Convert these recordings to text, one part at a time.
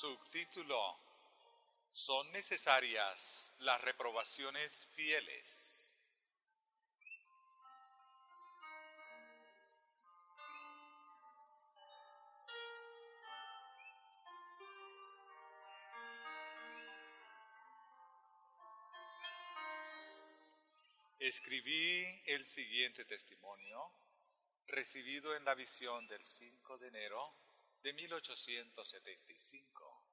Subtítulo: ¿Son necesarias las reprobaciones fieles? Escribí el siguiente testimonio, recibido en la visión del 5 de enero de 1875,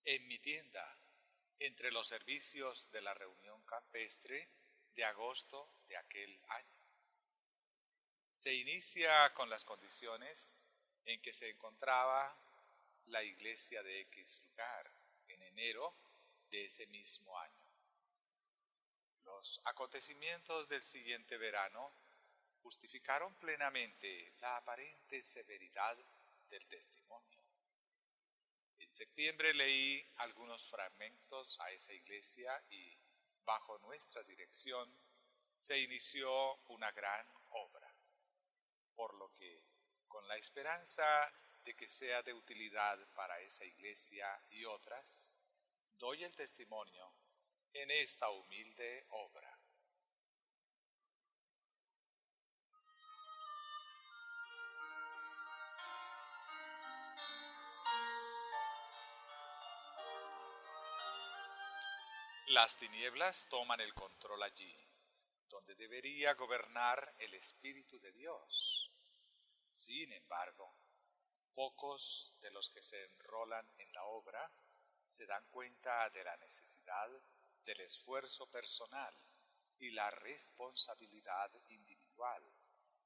en mi tienda, entre los servicios de la reunión campestre de agosto de aquel año. Se inicia con las condiciones en que se encontraba la iglesia de X lugar en enero de ese mismo año. Los acontecimientos del siguiente verano justificaron plenamente la aparente severidad del testimonio. En septiembre leí algunos fragmentos a esa iglesia y, bajo nuestra dirección, se inició una gran obra, por lo que, con la esperanza de que sea de utilidad para esa iglesia y otras, doy el testimonio en esta humilde obra. Las tinieblas toman el control allí, donde debería gobernar el Espíritu de Dios. Sin embargo, pocos de los que se enrolan en la obra se dan cuenta de la necesidad del esfuerzo personal y la responsabilidad individual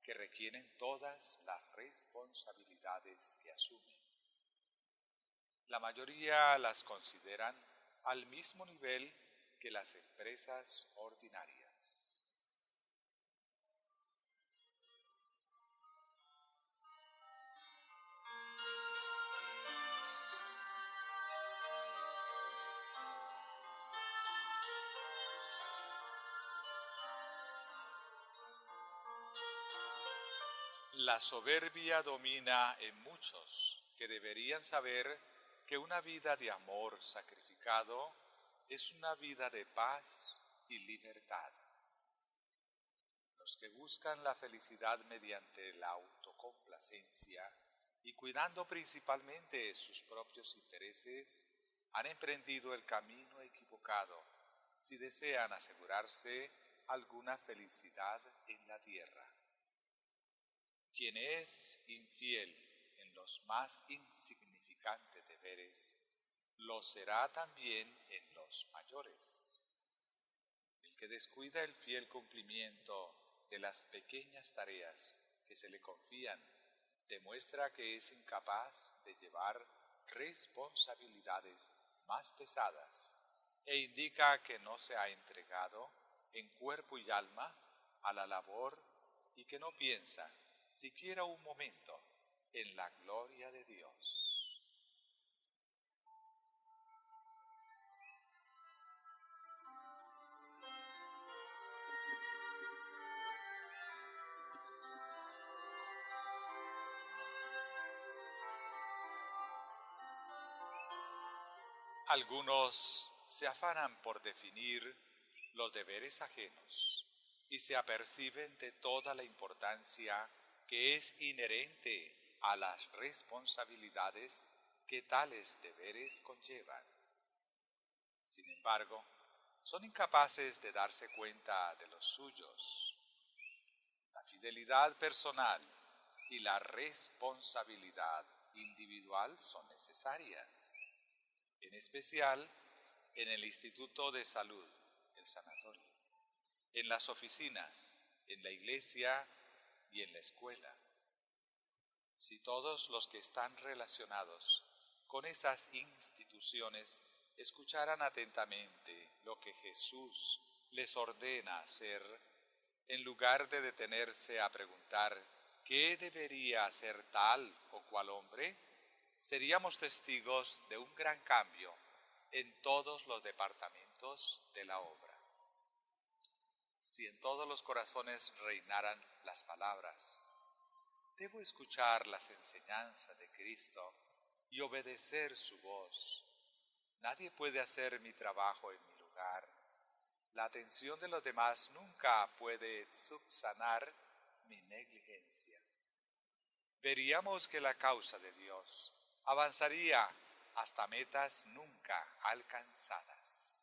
que requieren todas las responsabilidades que asumen. La mayoría las consideran al mismo nivel que las empresas ordinarias. La soberbia domina en muchos que deberían saber que una vida de amor sacrificado es una vida de paz y libertad. Los que buscan la felicidad mediante la autocomplacencia y cuidando principalmente sus propios intereses, han emprendido el camino equivocado si desean asegurarse alguna felicidad en la tierra. Quien es infiel en los más insignificantes deberes, lo será también en los mayores. El que descuida el fiel cumplimiento de las pequeñas tareas que se le confían, demuestra que es incapaz de llevar responsabilidades más pesadas e indica que no se ha entregado en cuerpo y alma a la labor y que no piensa siquiera un momento en la gloria de Dios. Algunos se afanan por definir los deberes ajenos y se aperciben de toda la importancia que es inherente a las responsabilidades que tales deberes conllevan. Sin embargo, son incapaces de darse cuenta de los suyos. La fidelidad personal y la responsabilidad individual son necesarias, en especial en el Instituto de Salud, el sanatorio, en las oficinas, en la iglesia y en la escuela. Si todos los que están relacionados con esas instituciones escucharan atentamente lo que Jesús les ordena hacer, en lugar de detenerse a preguntar qué debería hacer tal o cual hombre, seríamos testigos de un gran cambio en todos los departamentos de la obra. Si en todos los corazones reinaran las palabras, debo escuchar las enseñanzas de Cristo y obedecer su voz, Nadie puede hacer mi trabajo en mi lugar. La atención de los demás nunca puede subsanar mi negligencia. Veríamos que la causa de Dios avanzaría hasta metas nunca alcanzadas.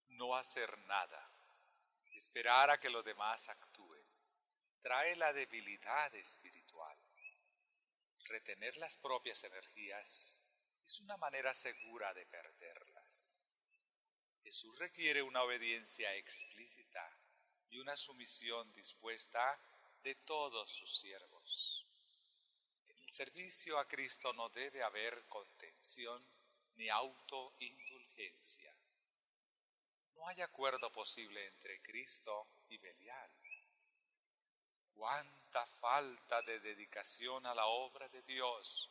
No hacer nada, esperar a que los demás actúen, trae la debilidad espiritual. Retener las propias energías es una manera segura de perderlas. Jesús requiere una obediencia explícita y una sumisión dispuesta de todos sus siervos. En el servicio a Cristo no debe haber contención ni autoindulgencia. No hay acuerdo posible entre Cristo y Belial. Cuánta falta de dedicación a la obra de Dios,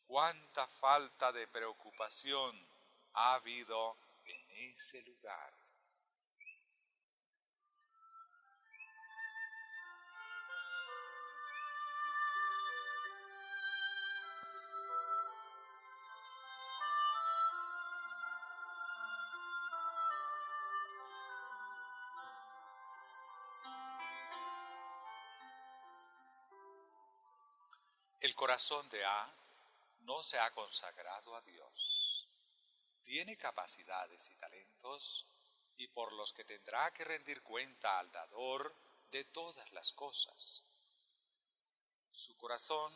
cuánta falta de preocupación ha habido en ese lugar. El corazón de A no se ha consagrado a Dios. Tiene capacidades y talentos y por los que tendrá que rendir cuenta al dador de todas las cosas. Su corazón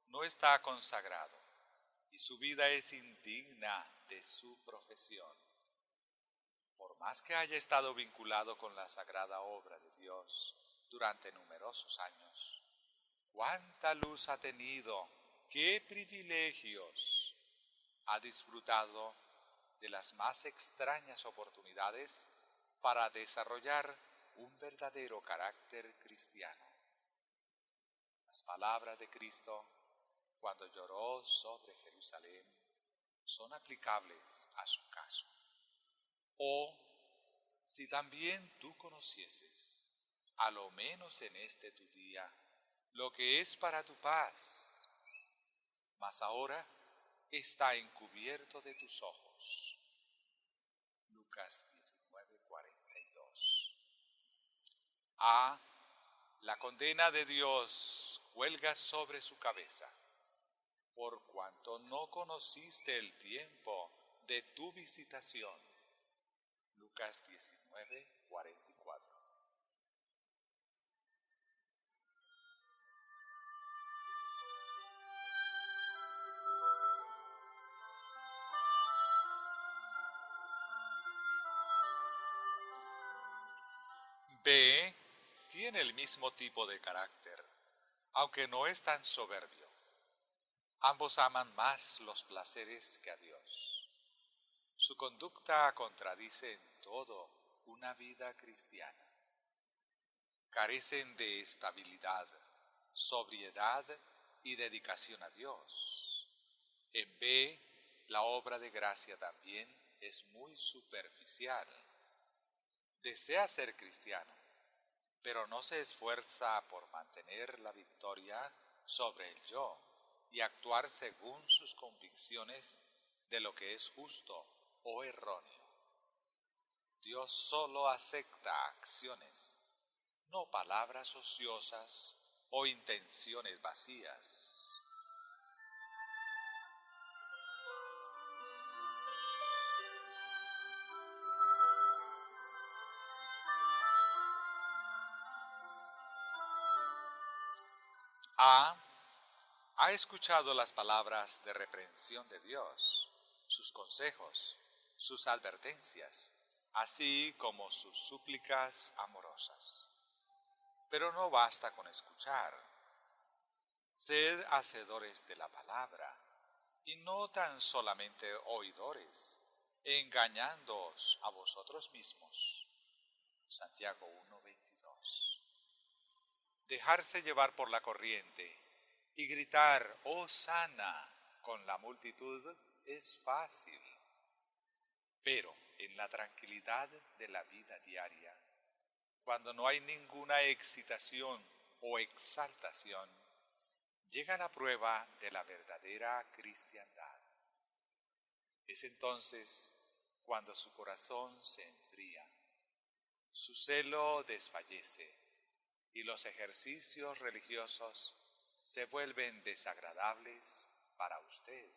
no está consagrado y su vida es indigna de su profesión. Por más que haya estado vinculado con la sagrada obra de Dios durante numerosos años, cuánta luz ha tenido, qué privilegios ha disfrutado de las más extrañas oportunidades para desarrollar un verdadero carácter cristiano. Las palabras de Cristo cuando lloró sobre Jerusalén son aplicables a su caso. O, si también tú conocieses, a lo menos en este tu día, lo que es para tu paz, mas ahora está encubierto de tus ojos. Lucas 19:42. La condena de Dios cuelga sobre su cabeza, por cuanto no conociste el tiempo de tu visitación. Lucas 19:44. B tiene el mismo tipo de carácter, aunque no es tan soberbio. Ambos aman más los placeres que a Dios. Su conducta contradice en todo una vida cristiana. Carecen de estabilidad, sobriedad y dedicación a Dios. En B, la obra de gracia también es muy superficial. Desea ser cristiano, pero no se esfuerza por mantener la victoria sobre el yo y actuar según sus convicciones de lo que es justo o erróneo. Dios solo acepta acciones, no palabras ociosas o intenciones vacías. Ha escuchado las palabras de reprensión de Dios, sus consejos, sus advertencias, así como sus súplicas amorosas. Pero no basta con escuchar. Sed hacedores de la palabra, y no tan solamente oidores, engañándoos a vosotros mismos. Santiago 1:22. Dejarse llevar por la corriente y gritar, ¡Hosana!, con la multitud es fácil, pero en la tranquilidad de la vida diaria, cuando no hay ninguna excitación o exaltación, llega la prueba de la verdadera cristiandad. Es entonces cuando su corazón se enfría, su celo desfallece y los ejercicios religiosos se vuelven desagradables para usted.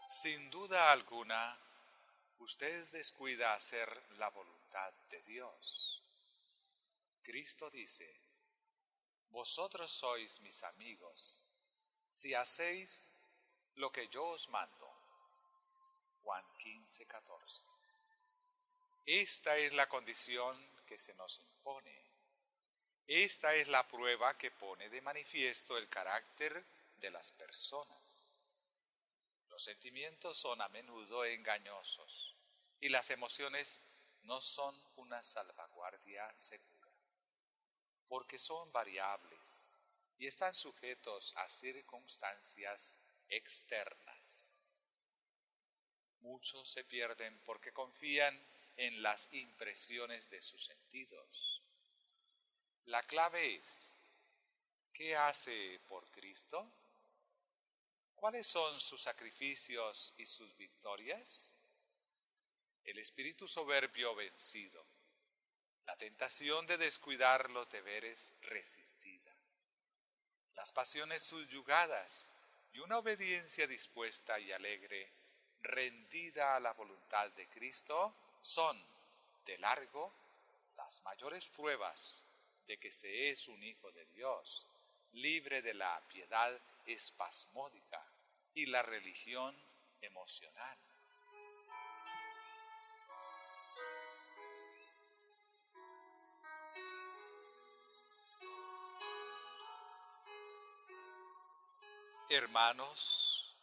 Sin duda alguna, usted descuida hacer la voluntad de Dios. Cristo dice: vosotros sois mis amigos, si hacéis lo que yo os mando. Juan 15:14. Esta es la condición que se nos impone. Esta es la prueba que pone de manifiesto el carácter de las personas. Los sentimientos son a menudo engañosos y las emociones no son una salvaguardia segura, porque son variables y están sujetos a circunstancias externas. Muchos se pierden porque confían en las impresiones de sus sentidos. La clave es: ¿qué hace por Cristo? ¿Cuáles son sus sacrificios y sus victorias? El espíritu soberbio vencido, la tentación de descuidar los deberes resistida, las pasiones subyugadas y una obediencia dispuesta y alegre, rendida a la voluntad de Cristo, son, de largo, las mayores pruebas de que se es un hijo de Dios, libre de la piedad espasmódica y la religión emocional. Hermanos,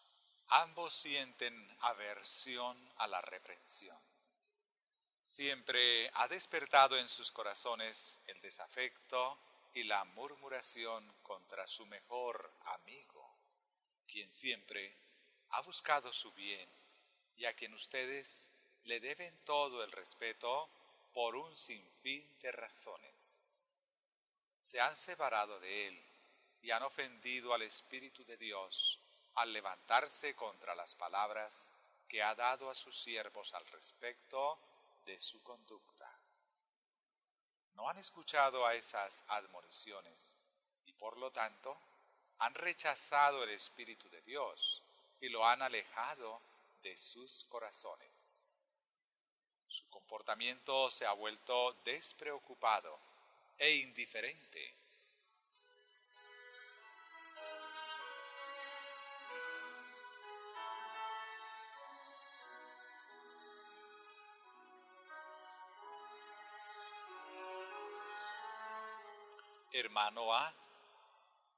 ambos sienten aversión a la reprensión. Siempre ha despertado en sus corazones el desafecto y la murmuración contra su mejor amigo, quien siempre ha buscado su bien y a quien ustedes le deben todo el respeto por un sinfín de razones. Se han separado de él y han ofendido al Espíritu de Dios al levantarse contra las palabras que ha dado a sus siervos al respecto de su conducta. No han escuchado a esas admoniciones y por lo tanto han rechazado el Espíritu de Dios y lo han alejado de sus corazones. Su comportamiento se ha vuelto despreocupado e indiferente. Hermano A,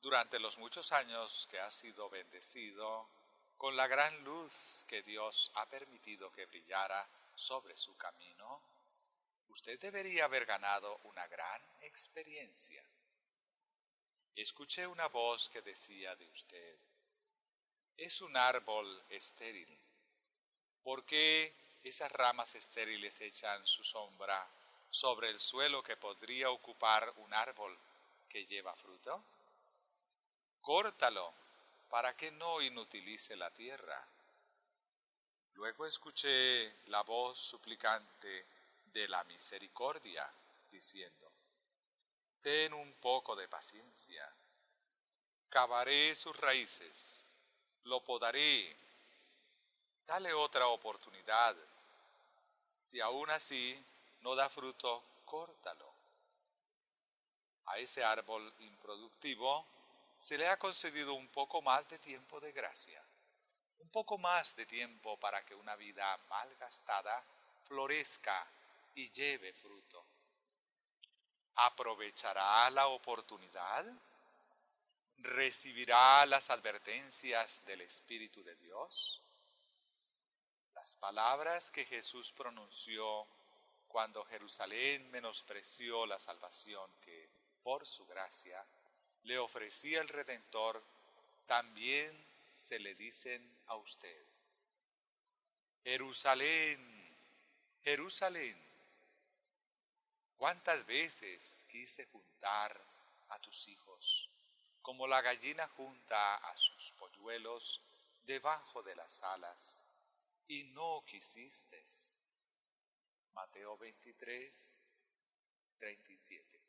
durante los muchos años que ha sido bendecido con la gran luz que Dios ha permitido que brillara sobre su camino, usted debería haber ganado una gran experiencia. Escuché una voz que decía de usted: es un árbol estéril. ¿Por qué esas ramas estériles echan su sombra sobre el suelo que podría ocupar un árbol que lleva fruto? Córtalo para que no inutilice la tierra. Luego escuché la voz suplicante de la misericordia, diciendo: ten un poco de paciencia, cavaré sus raíces, lo podaré, dale otra oportunidad. Si aún así no da fruto, córtalo. A ese árbol improductivo se le ha concedido un poco más de tiempo de gracia, un poco más de tiempo para que una vida mal gastada florezca y lleve fruto. ¿Aprovechará la oportunidad? ¿Recibirá las advertencias del Espíritu de Dios? La Las palabras que Jesús pronunció cuando Jerusalén menospreció la salvación que, por su gracia, le ofrecía el Redentor, también se le dicen a usted. Jerusalén, Jerusalén, ¿cuántas veces quise juntar a tus hijos, como la gallina junta a sus polluelos debajo de las alas, y no quisiste? Mateo 23, 37.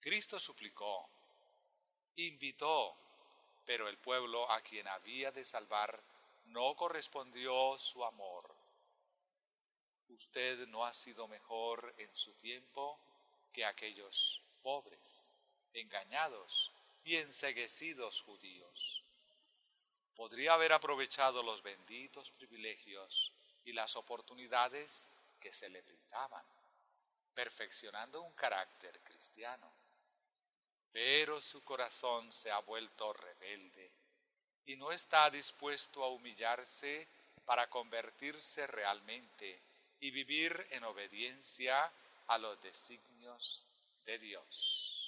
Cristo suplicó, invitó, pero el pueblo a quien había de salvar no correspondió su amor. Usted no ha sido mejor en su tiempo que aquellos pobres, engañados y enceguecidos judíos. Podría haber aprovechado los benditos privilegios y las oportunidades que se le brindaban, perfeccionando un carácter cristiano. Pero su corazón se ha vuelto rebelde y no está dispuesto a humillarse para convertirse realmente y vivir en obediencia a los designios de Dios.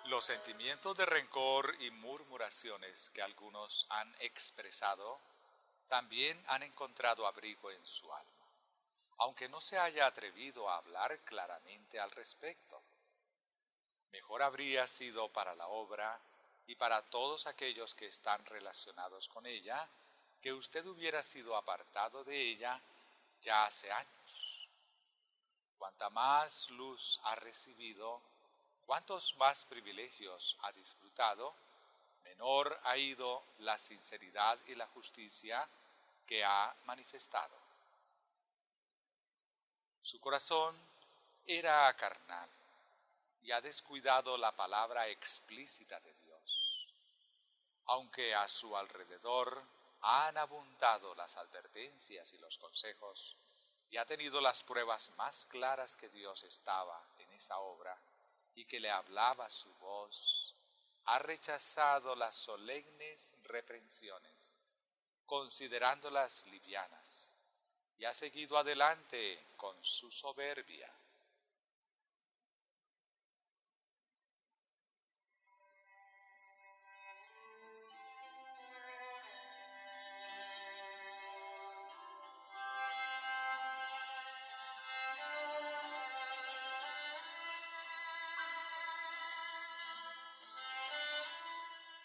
Los sentimientos de rencor y murmuraciones que algunos han expresado también han encontrado abrigo en su alma, aunque no se haya atrevido a hablar claramente al respecto. Mejor habría sido para la obra y para todos aquellos que están relacionados con ella que usted hubiera sido apartado de ella ya hace años. Cuanta más luz ha recibido, cuantos más privilegios ha disfrutado, menor ha ido la sinceridad y la justicia que ha manifestado. Su corazón era carnal y ha descuidado la palabra explícita de Dios. Aunque a su alrededor han abundado las advertencias y los consejos, y ha tenido las pruebas más claras que Dios estaba en esa obra y que le hablaba su voz, ha rechazado las solemnes reprensiones, considerándolas livianas, y ha seguido adelante con su soberbia.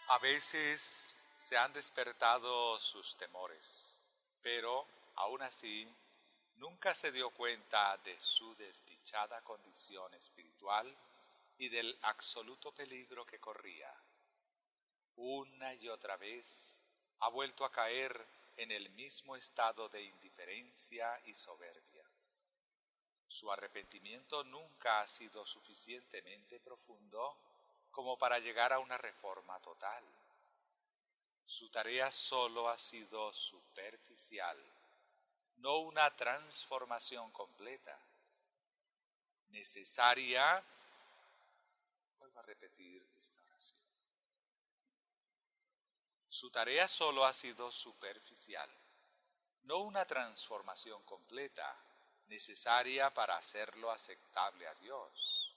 A veces se han despertado sus temores, pero aún así nunca se dio cuenta de su desdichada condición espiritual y del absoluto peligro que corría. Una y otra vez ha vuelto a caer en el mismo estado de indiferencia y soberbia. Su arrepentimiento nunca ha sido suficientemente profundo como para llegar a una reforma total. Su tarea solo ha sido superficial, no una transformación completa. Necesaria, vuelvo a repetir esta oración. Su tarea solo ha sido superficial, no una transformación completa, necesaria para hacerlo aceptable a Dios.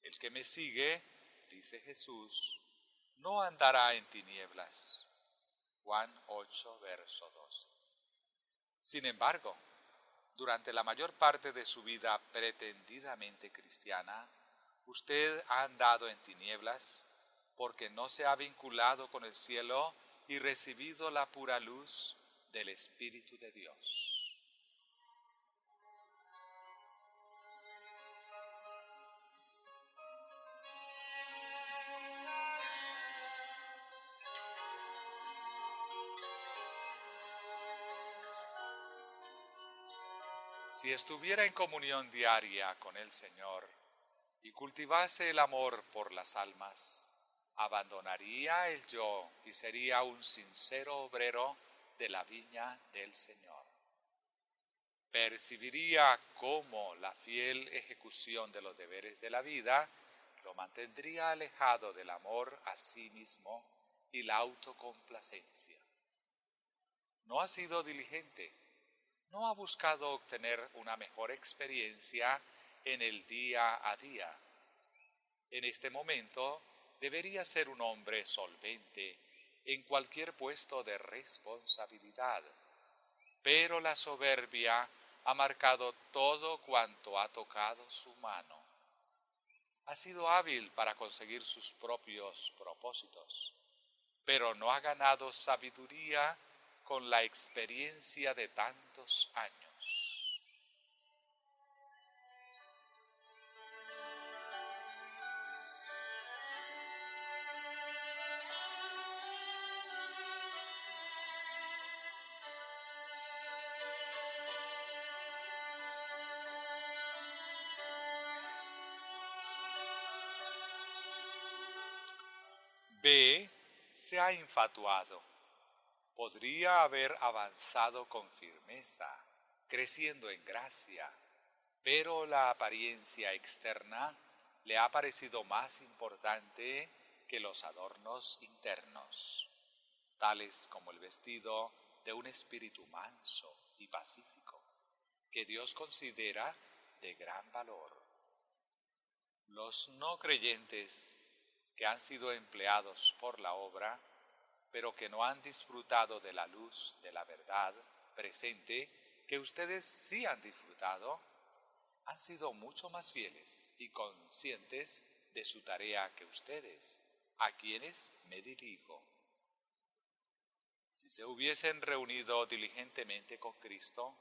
El que me sigue, dice Jesús, no andará en tinieblas. Juan 8, verso 12. Sin embargo, durante la mayor parte de su vida pretendidamente cristiana, usted ha andado en tinieblas porque no se ha vinculado con el cielo y recibido la pura luz del Espíritu de Dios. Si estuviera en comunión diaria con el Señor y cultivase el amor por las almas, abandonaría el yo y sería un sincero obrero de la viña del Señor. percibiría cómo la fiel ejecución de los deberes de la vida lo mantendría alejado del amor a sí mismo y la autocomplacencia. No ha sido diligente, no ha buscado obtener una mejor experiencia en el día a día. En este momento debería ser un hombre solvente en cualquier puesto de responsabilidad, pero la soberbia ha marcado todo cuanto ha tocado su mano. Ha sido hábil para conseguir sus propios propósitos, pero no ha ganado sabiduría con la experiencia de tantos años. B. Se ha infatuado. Podría haber avanzado con firmeza, creciendo en gracia, pero la apariencia externa le ha parecido más importante que los adornos internos, tales como el vestido de un espíritu manso y pacífico, que Dios considera de gran valor. Los no creyentes que han sido empleados por la obra, pero que no han disfrutado de la luz de la verdad presente, que ustedes sí han disfrutado, han sido mucho más fieles y conscientes de su tarea que ustedes, a quienes me dirijo. Si se hubiesen reunido diligentemente con Cristo,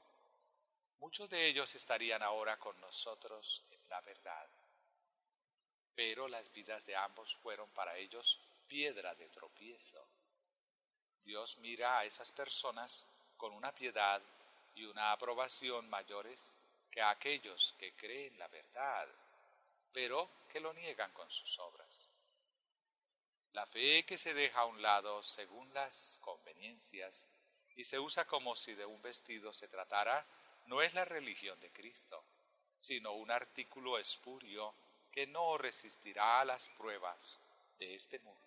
muchos de ellos estarían ahora con nosotros en la verdad. Pero las vidas de ambos fueron para ellos piedra de tropiezo. Dios mira a esas personas con una piedad y una aprobación mayores que a aquellos que creen la verdad, pero que lo niegan con sus obras. La fe que se deja a un lado según las conveniencias y se usa como si de un vestido se tratara, no es la religión de Cristo, sino un artículo espurio que no resistirá a las pruebas de este mundo.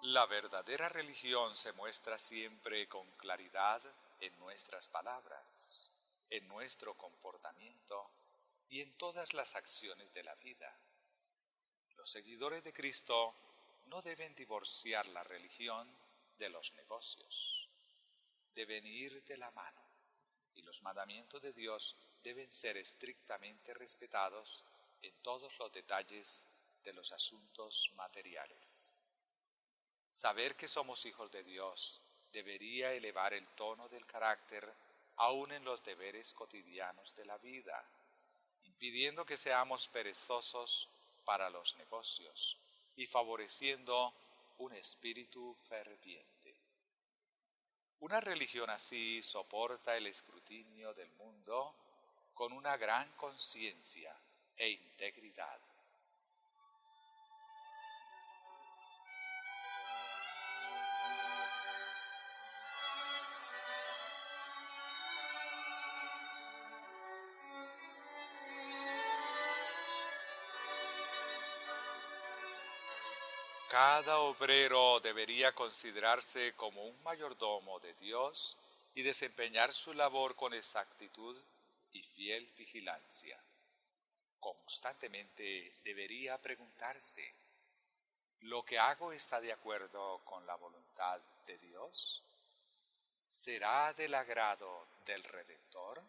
La verdadera religión se muestra siempre con claridad en nuestras palabras, en nuestro comportamiento y en todas las acciones de la vida. Los seguidores de Cristo no deben divorciar la religión de los negocios. Deben ir de la mano y los mandamientos de Dios deben ser estrictamente respetados en todos los detalles de los asuntos materiales. Saber que somos hijos de Dios debería elevar el tono del carácter aún en los deberes cotidianos de la vida, impidiendo que seamos perezosos para los negocios y favoreciendo un espíritu ferviente. Una religión así soporta el escrutinio del mundo con una gran conciencia e integridad. Cada obrero debería considerarse como un mayordomo de Dios y desempeñar su labor con exactitud y fiel vigilancia. Constantemente debería preguntarse, ¿lo que hago está de acuerdo con la voluntad de Dios? ¿Será del agrado del Redentor?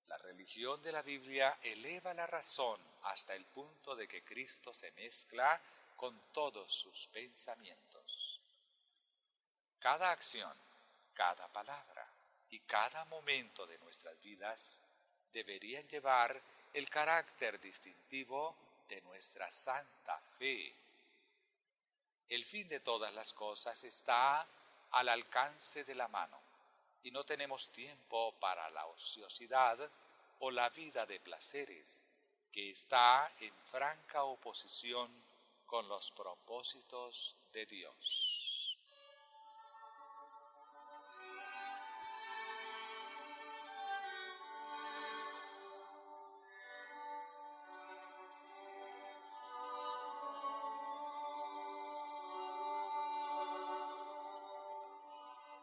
La religión de la Biblia eleva la razón hasta el punto de que Cristo se mezcla con todos sus pensamientos. Cada acción, cada palabra y cada momento de nuestras vidas deberían llevar el carácter distintivo de nuestra santa fe. El fin de todas las cosas está al alcance de la mano y no tenemos tiempo para la ociosidad o la vida de placeres, que está en franca oposición con los propósitos de Dios.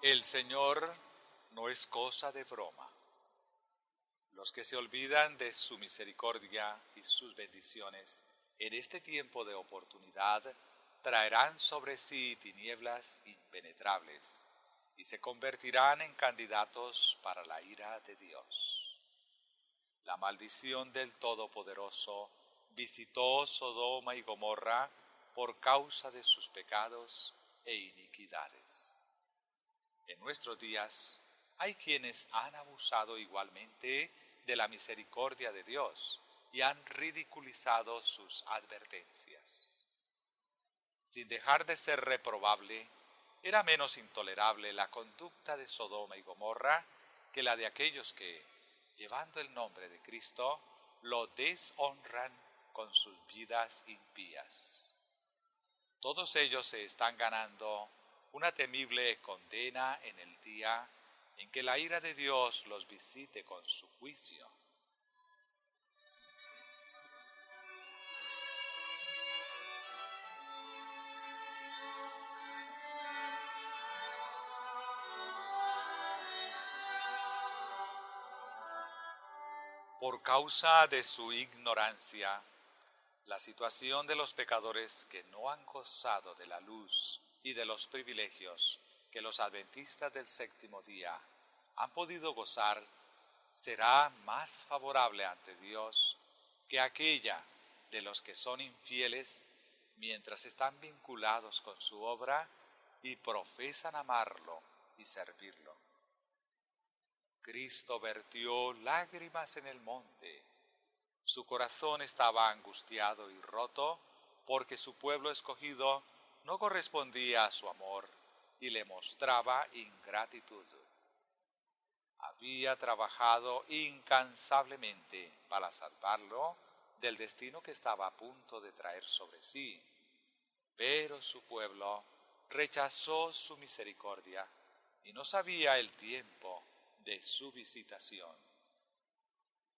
El Señor no es cosa de broma. Los que se olvidan de su misericordia y sus bendiciones en este tiempo de oportunidad traerán sobre sí tinieblas impenetrables y se convertirán en candidatos para la ira de Dios. La maldición del Todopoderoso visitó Sodoma y Gomorra por causa de sus pecados e iniquidades. En nuestros días hay quienes han abusado igualmente de la misericordia de Dios y han ridiculizado sus advertencias. Sin dejar de ser reprobable, era menos intolerable la conducta de Sodoma y Gomorra que la de aquellos que, llevando el nombre de Cristo, lo deshonran con sus vidas impías. Todos ellos se están ganando una temible condena en el día en que la ira de Dios los visite con su juicio. Por causa de su ignorancia, la situación de los pecadores que no han gozado de la luz y de los privilegios que los adventistas del séptimo día han podido gozar será más favorable ante Dios que aquella de los que son infieles mientras están vinculados con su obra y profesan amarlo y servirlo. Cristo vertió lágrimas en el monte. Su corazón estaba angustiado y roto porque su pueblo escogido no correspondía a su amor y le mostraba ingratitud. Había trabajado incansablemente para salvarlo del destino que estaba a punto de traer sobre sí, pero su pueblo rechazó su misericordia y no sabía el tiempo de su visitación.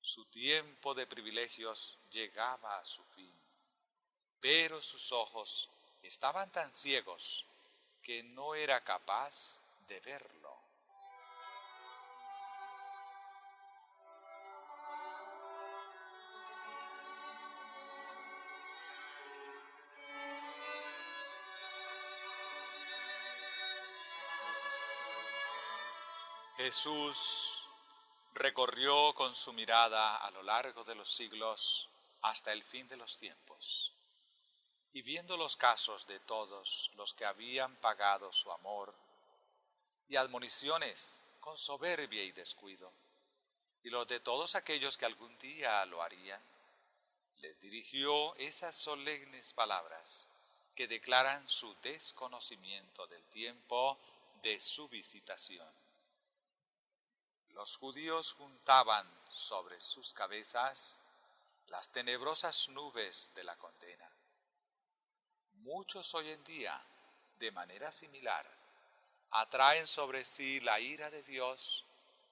Su tiempo de privilegios llegaba a su fin, pero sus ojos estaban tan ciegos que no era capaz de verlo. Jesús recorrió con su mirada a lo largo de los siglos hasta el fin de los tiempos, y viendo los casos de todos los que habían pagado su amor y admoniciones con soberbia y descuido, y los de todos aquellos que algún día lo harían, les dirigió esas solemnes palabras que declaran su desconocimiento del tiempo de su visitación. Los judíos juntaban sobre sus cabezas las tenebrosas nubes de la condena. Muchos hoy en día, de manera similar, atraen sobre sí la ira de Dios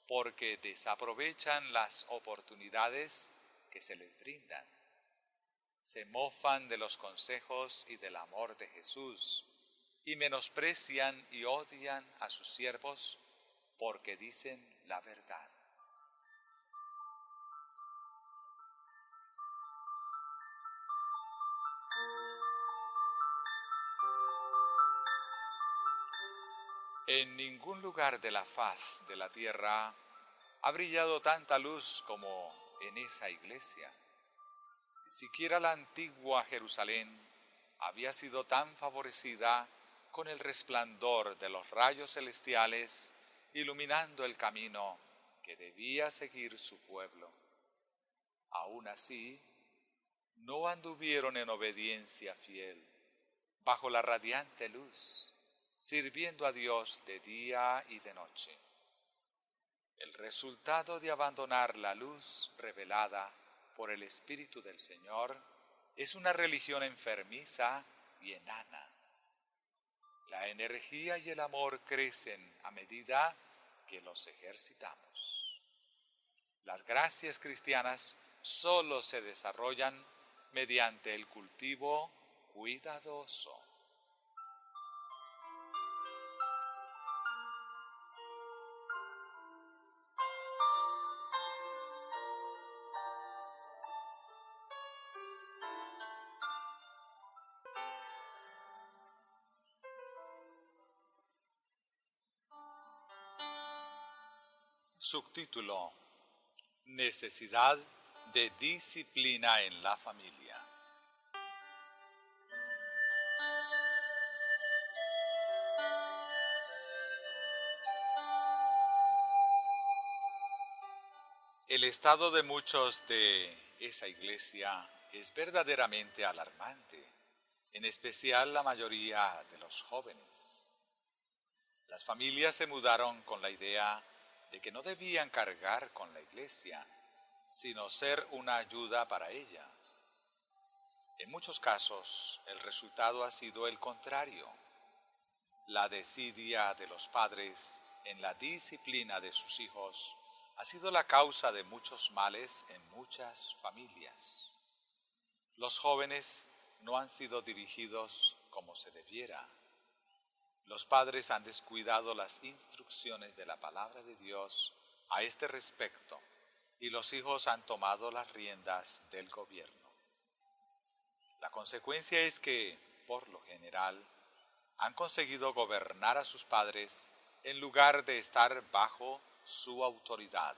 porque desaprovechan las oportunidades que se les brindan. Se mofan de los consejos y del amor de Jesús y menosprecian y odian a sus siervos porque dicen la verdad. En ningún lugar de la faz de la tierra ha brillado tanta luz como en esa iglesia. Ni siquiera la antigua Jerusalén había sido tan favorecida con el resplandor de los rayos celestiales iluminando el camino que debía seguir su pueblo. Aún así, no anduvieron en obediencia fiel, bajo la radiante luz, sirviendo a Dios de día y de noche. El resultado de abandonar la luz revelada por el Espíritu del Señor es una religión enfermiza y enana. La energía y el amor crecen a medida que los ejercitamos. Las gracias cristianas solo se desarrollan mediante el cultivo cuidadoso. Subtítulo: Necesidad de disciplina en la familia. El estado de muchos de esa iglesia es verdaderamente alarmante, en especial la mayoría de los jóvenes. Las familias se mudaron con la idea de que no debían cargar con la iglesia, sino ser una ayuda para ella. En muchos casos, el resultado ha sido el contrario. La desidia de los padres en la disciplina de sus hijos ha sido la causa de muchos males en muchas familias. Los jóvenes no han sido dirigidos como se debiera. Los padres han descuidado las instrucciones de la palabra de Dios a este respecto y los hijos han tomado las riendas del gobierno. La consecuencia es que, por lo general, han conseguido gobernar a sus padres en lugar de estar bajo su autoridad.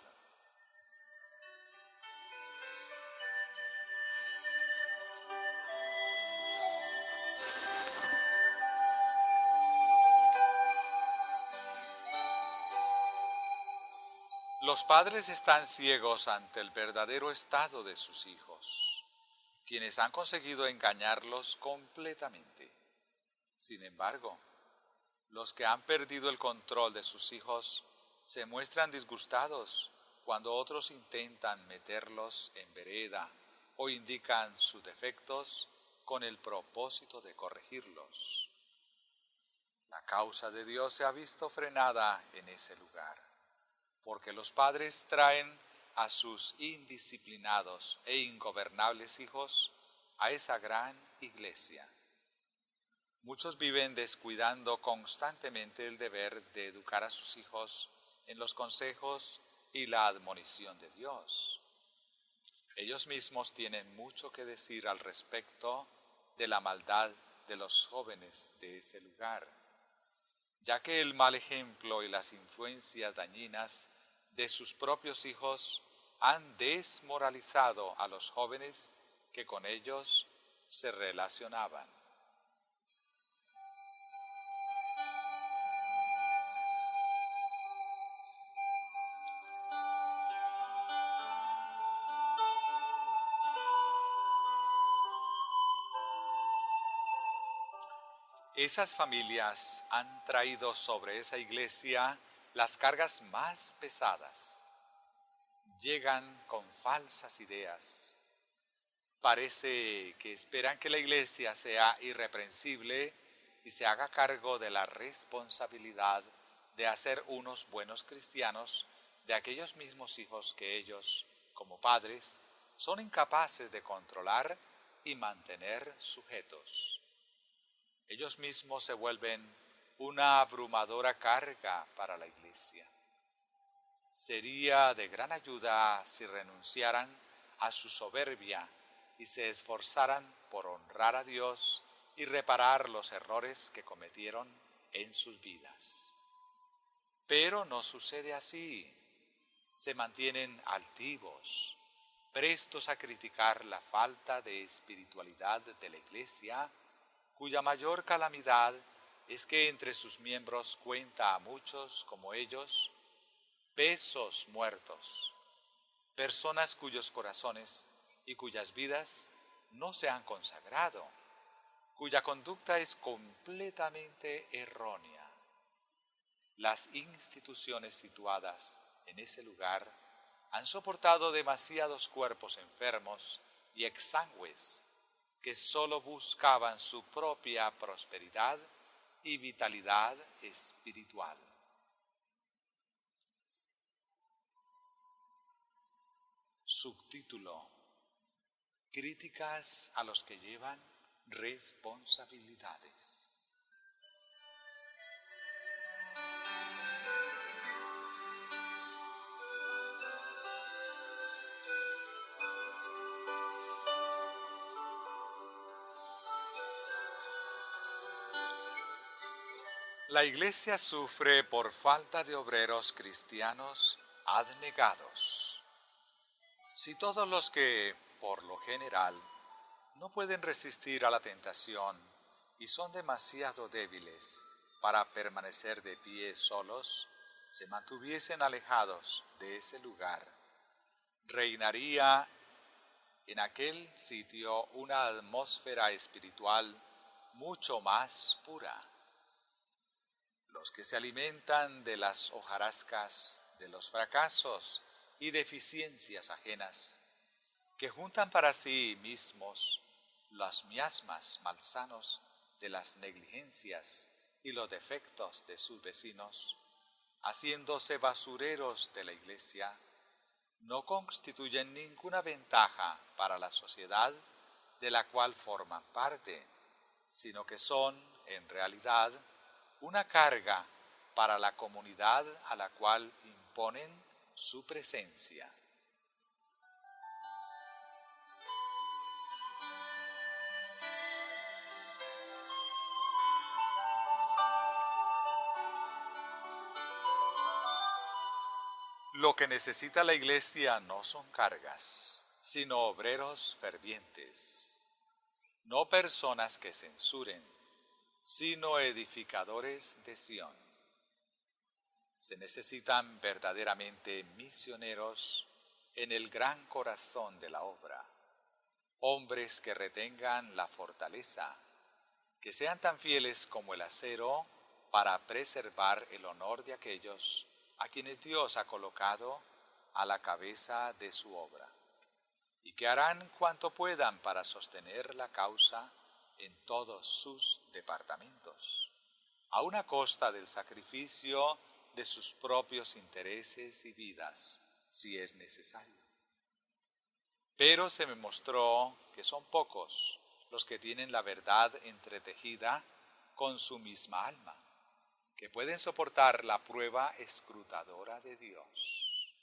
Los padres están ciegos ante el verdadero estado de sus hijos, quienes han conseguido engañarlos completamente. Sin embargo, los que han perdido el control de sus hijos se muestran disgustados cuando otros intentan meterlos en vereda o indican sus defectos con el propósito de corregirlos. La causa de Dios se ha visto frenada en ese lugar, porque los padres traen a sus indisciplinados e ingobernables hijos a esa gran iglesia. Muchos viven descuidando constantemente el deber de educar a sus hijos en los consejos y la admonición de Dios. Ellos mismos tienen mucho que decir al respecto de la maldad de los jóvenes de ese lugar, ya que el mal ejemplo y las influencias dañinas de sus propios hijos han desmoralizado a los jóvenes que con ellos se relacionaban. Esas familias han traído sobre esa iglesia las cargas más pesadas. Llegan con falsas ideas. Parece que esperan que la iglesia sea irreprensible y se haga cargo de la responsabilidad de hacer unos buenos cristianos de aquellos mismos hijos que ellos, como padres, son incapaces de controlar y mantener sujetos. Ellos mismos se vuelven una abrumadora carga para la iglesia. Sería de gran ayuda si renunciaran a su soberbia y se esforzaran por honrar a Dios y reparar los errores que cometieron en sus vidas. Pero no sucede así. Se mantienen altivos, prestos a criticar la falta de espiritualidad de la iglesia, cuya mayor calamidad es que entre sus miembros cuenta a muchos como ellos, pesos muertos, personas cuyos corazones y cuyas vidas no se han consagrado, cuya conducta es completamente errónea. Las instituciones situadas en ese lugar Han soportado demasiados cuerpos enfermos y exangües que solo buscaban su propia prosperidad y vitalidad espiritual. Subtítulo: Críticas a los que llevan responsabilidades. La Iglesia sufre por falta de obreros cristianos abnegados. Si todos los que, por lo general, no pueden resistir a la tentación y son demasiado débiles para permanecer de pie solos, se mantuviesen alejados de ese lugar, reinaría en aquel sitio una atmósfera espiritual mucho más pura. Los que se alimentan de las hojarascas, de los fracasos y deficiencias ajenas, que juntan para sí mismos las miasmas malsanos de las negligencias y los defectos de sus vecinos, haciéndose basureros de la Iglesia, no constituyen ninguna ventaja para la sociedad de la cual forman parte, sino que son, en realidad, una carga para la comunidad a la cual imponen su presencia. Lo que necesita la Iglesia no son cargas, sino obreros fervientes, no personas que censuren, sino edificadores de Sión. Se necesitan verdaderamente misioneros en el gran corazón de la obra, hombres que retengan la fortaleza, que sean tan fieles como el acero para preservar el honor de aquellos a quienes Dios ha colocado a la cabeza de su obra, y que harán cuanto puedan para sostener la causa en todos sus departamentos, a una costa del sacrificio de sus propios intereses y vidas, si es necesario. Pero se me mostró que son pocos los que tienen la verdad entretejida con su misma alma, que pueden soportar la prueba escrutadora de Dios.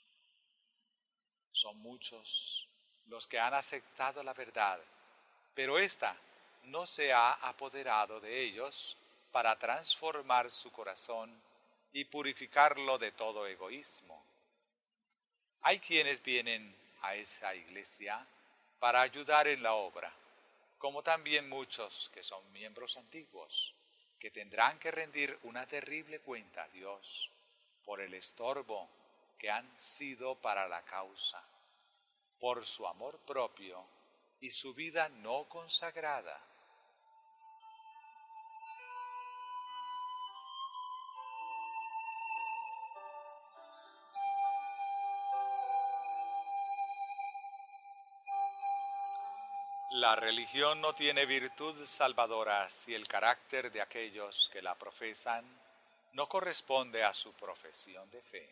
Son muchos los que han aceptado la verdad, pero ésta no se ha apoderado de ellos para transformar su corazón y purificarlo de todo egoísmo. Hay quienes vienen a esa iglesia para ayudar en la obra, como también muchos que son miembros antiguos, que tendrán que rendir una terrible cuenta a Dios por el estorbo que han sido para la causa, por su amor propio y su vida no consagrada. La religión no tiene virtud salvadora si el carácter de aquellos que la profesan no corresponde a su profesión de fe.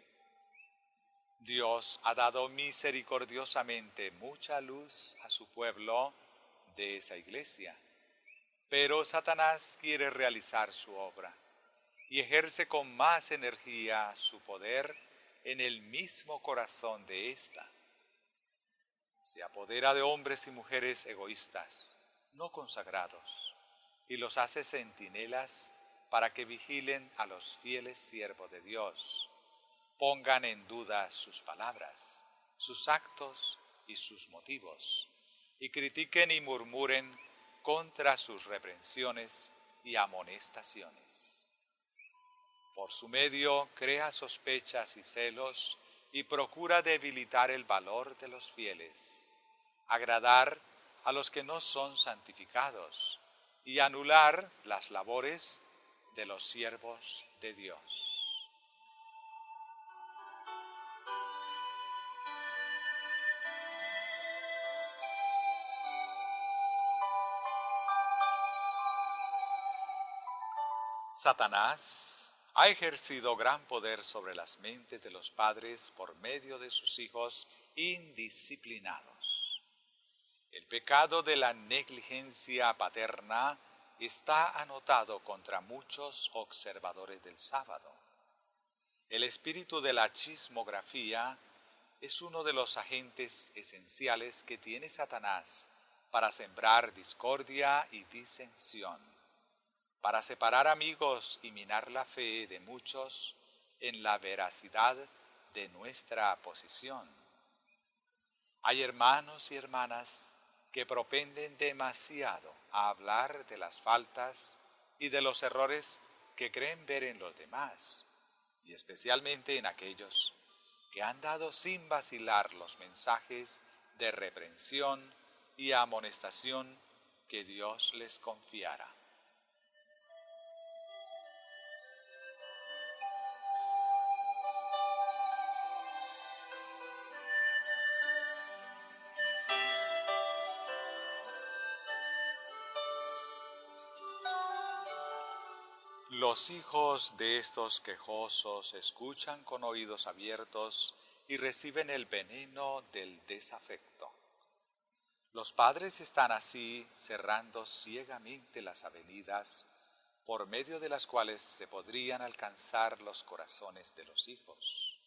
Dios ha dado misericordiosamente mucha luz a su pueblo de esa iglesia, pero Satanás quiere realizar su obra y ejerce con más energía su poder en el mismo corazón de ésta. Se apodera de hombres y mujeres egoístas, no consagrados, y los hace centinelas para que vigilen a los fieles siervos de Dios, pongan en duda sus palabras, sus actos y sus motivos, y critiquen y murmuren contra sus reprensiones y amonestaciones. Por su medio crea sospechas y celos y procura debilitar el valor de los fieles, agradar a los que no son santificados y anular las labores de los siervos de Dios. Satanás ha ejercido gran poder sobre las mentes de los padres por medio de sus hijos indisciplinados. El pecado de la negligencia paterna está anotado contra muchos observadores del sábado. El espíritu de la chismografía es uno de los agentes esenciales que tiene Satanás para sembrar discordia y disensión, para separar amigos y minar la fe de muchos en la veracidad de nuestra posición. Hay hermanos y hermanas que propenden demasiado a hablar de las faltas y de los errores que creen ver en los demás, y especialmente en aquellos que han dado sin vacilar los mensajes de reprensión y amonestación que Dios les confiara. Los hijos de estos quejosos escuchan con oídos abiertos y reciben el veneno del desafecto. Los padres están así cerrando ciegamente las avenidas por medio de las cuales se podrían alcanzar los corazones de los hijos.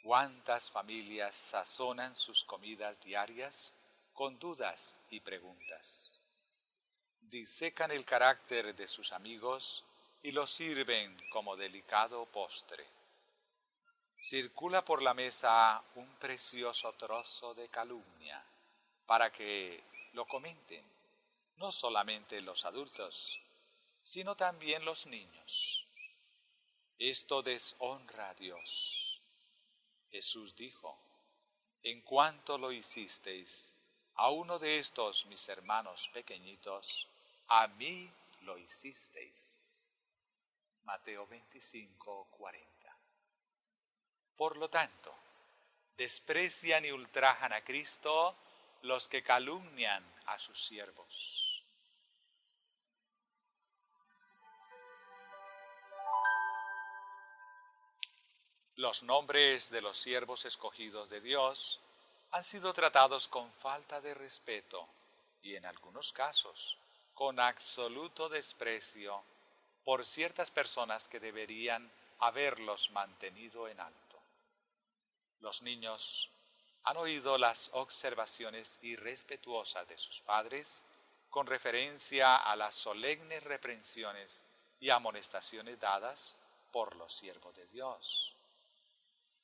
¿Cuántas familias sazonan sus comidas diarias con dudas y preguntas? Disecan el carácter de sus amigos y los sirven como delicado postre. Circula por la mesa un precioso trozo de calumnia para que lo comenten no solamente los adultos, sino también los niños. Esto deshonra a Dios. Jesús dijo: en cuanto lo hicisteis a uno de estos mis hermanos pequeñitos, a mí lo hicisteis. Mateo 25:40. Por lo tanto, desprecian y ultrajan a Cristo los que calumnian a sus siervos. Los nombres de los siervos escogidos de Dios han sido tratados con falta de respeto y en algunos casos con absoluto desprecio por ciertas personas que deberían haberlos mantenido en alto. Los niños han oído las observaciones irrespetuosas de sus padres con referencia a las solemnes reprensiones y amonestaciones dadas por los siervos de Dios.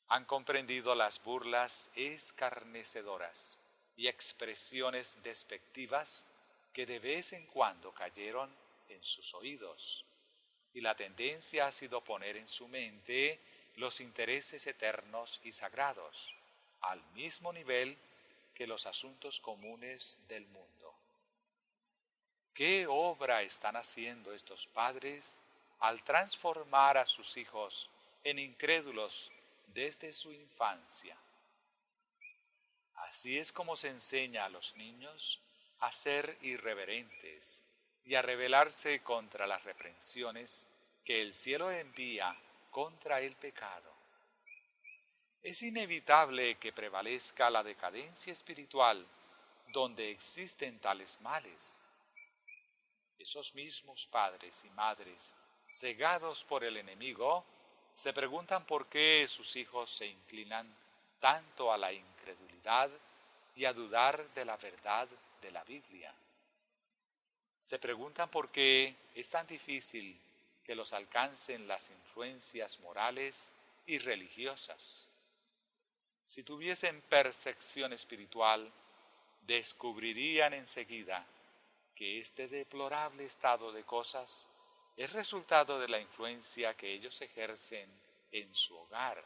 Han comprendido las burlas escarnecedoras y expresiones despectivas que de vez en cuando cayeron en sus oídos, y la tendencia ha sido poner en su mente los intereses eternos y sagrados, al mismo nivel que los asuntos comunes del mundo. ¿Qué obra están haciendo estos padres al transformar a sus hijos en incrédulos desde su infancia? Así es como se enseña a los niños a ser irreverentes y a rebelarse contra las reprensiones que el cielo envía contra el pecado. Es inevitable que prevalezca la decadencia espiritual donde existen tales males. Esos mismos padres y madres, cegados por el enemigo, se preguntan por qué sus hijos se inclinan tanto a la incredulidad y a dudar de la verdad de la Biblia. Se preguntan por qué es tan difícil que los alcancen las influencias morales y religiosas. Si tuviesen percepción espiritual, descubrirían enseguida que este deplorable estado de cosas es resultado de la influencia que ellos ejercen en su hogar,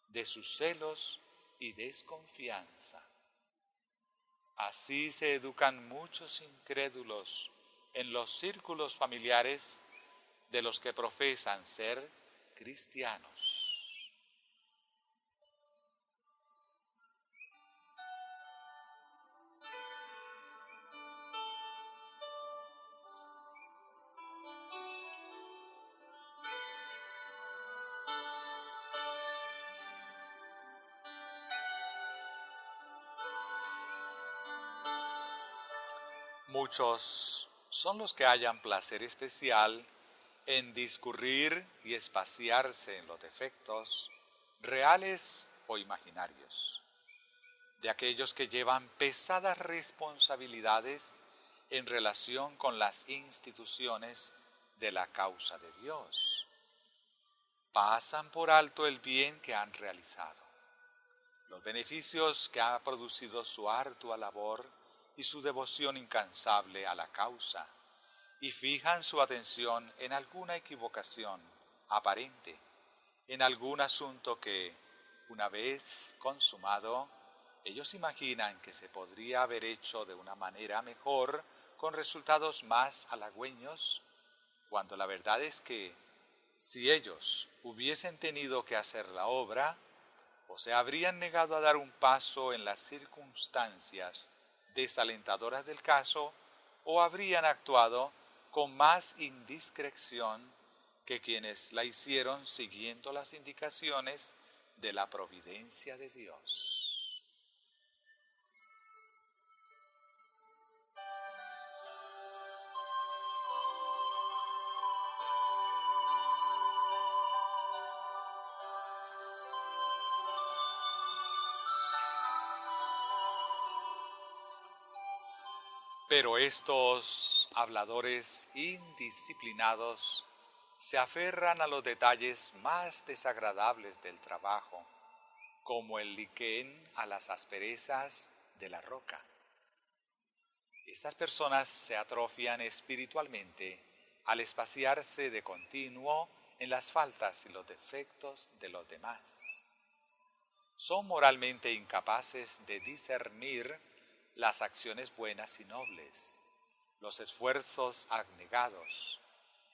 de sus celos y desconfianza. Así se educan muchos incrédulos en los círculos familiares de los que profesan ser cristianos. Muchos son los que hallan placer especial en discurrir y espaciarse en los defectos, reales o imaginarios, de aquellos que llevan pesadas responsabilidades en relación con las instituciones de la causa de Dios. Pasan por alto el bien que han realizado, los beneficios que ha producido su ardua labor y su devoción incansable a la causa, y fijan su atención en alguna equivocación aparente, en algún asunto que, una vez consumado, ellos imaginan que se podría haber hecho de una manera mejor, con resultados más halagüeños, cuando la verdad es que, si ellos hubiesen tenido que hacer la obra, o se habrían negado a dar un paso en las circunstancias desalentadoras del caso, o habrían actuado con más indiscreción que quienes la hicieron siguiendo las indicaciones de la providencia de Dios. Pero estos habladores indisciplinados se aferran a los detalles más desagradables del trabajo, como el liquen a las asperezas de la roca. Estas personas se atrofian espiritualmente al espaciarse de continuo en las faltas y los defectos de los demás. Son moralmente incapaces de discernir las acciones buenas y nobles, los esfuerzos abnegados,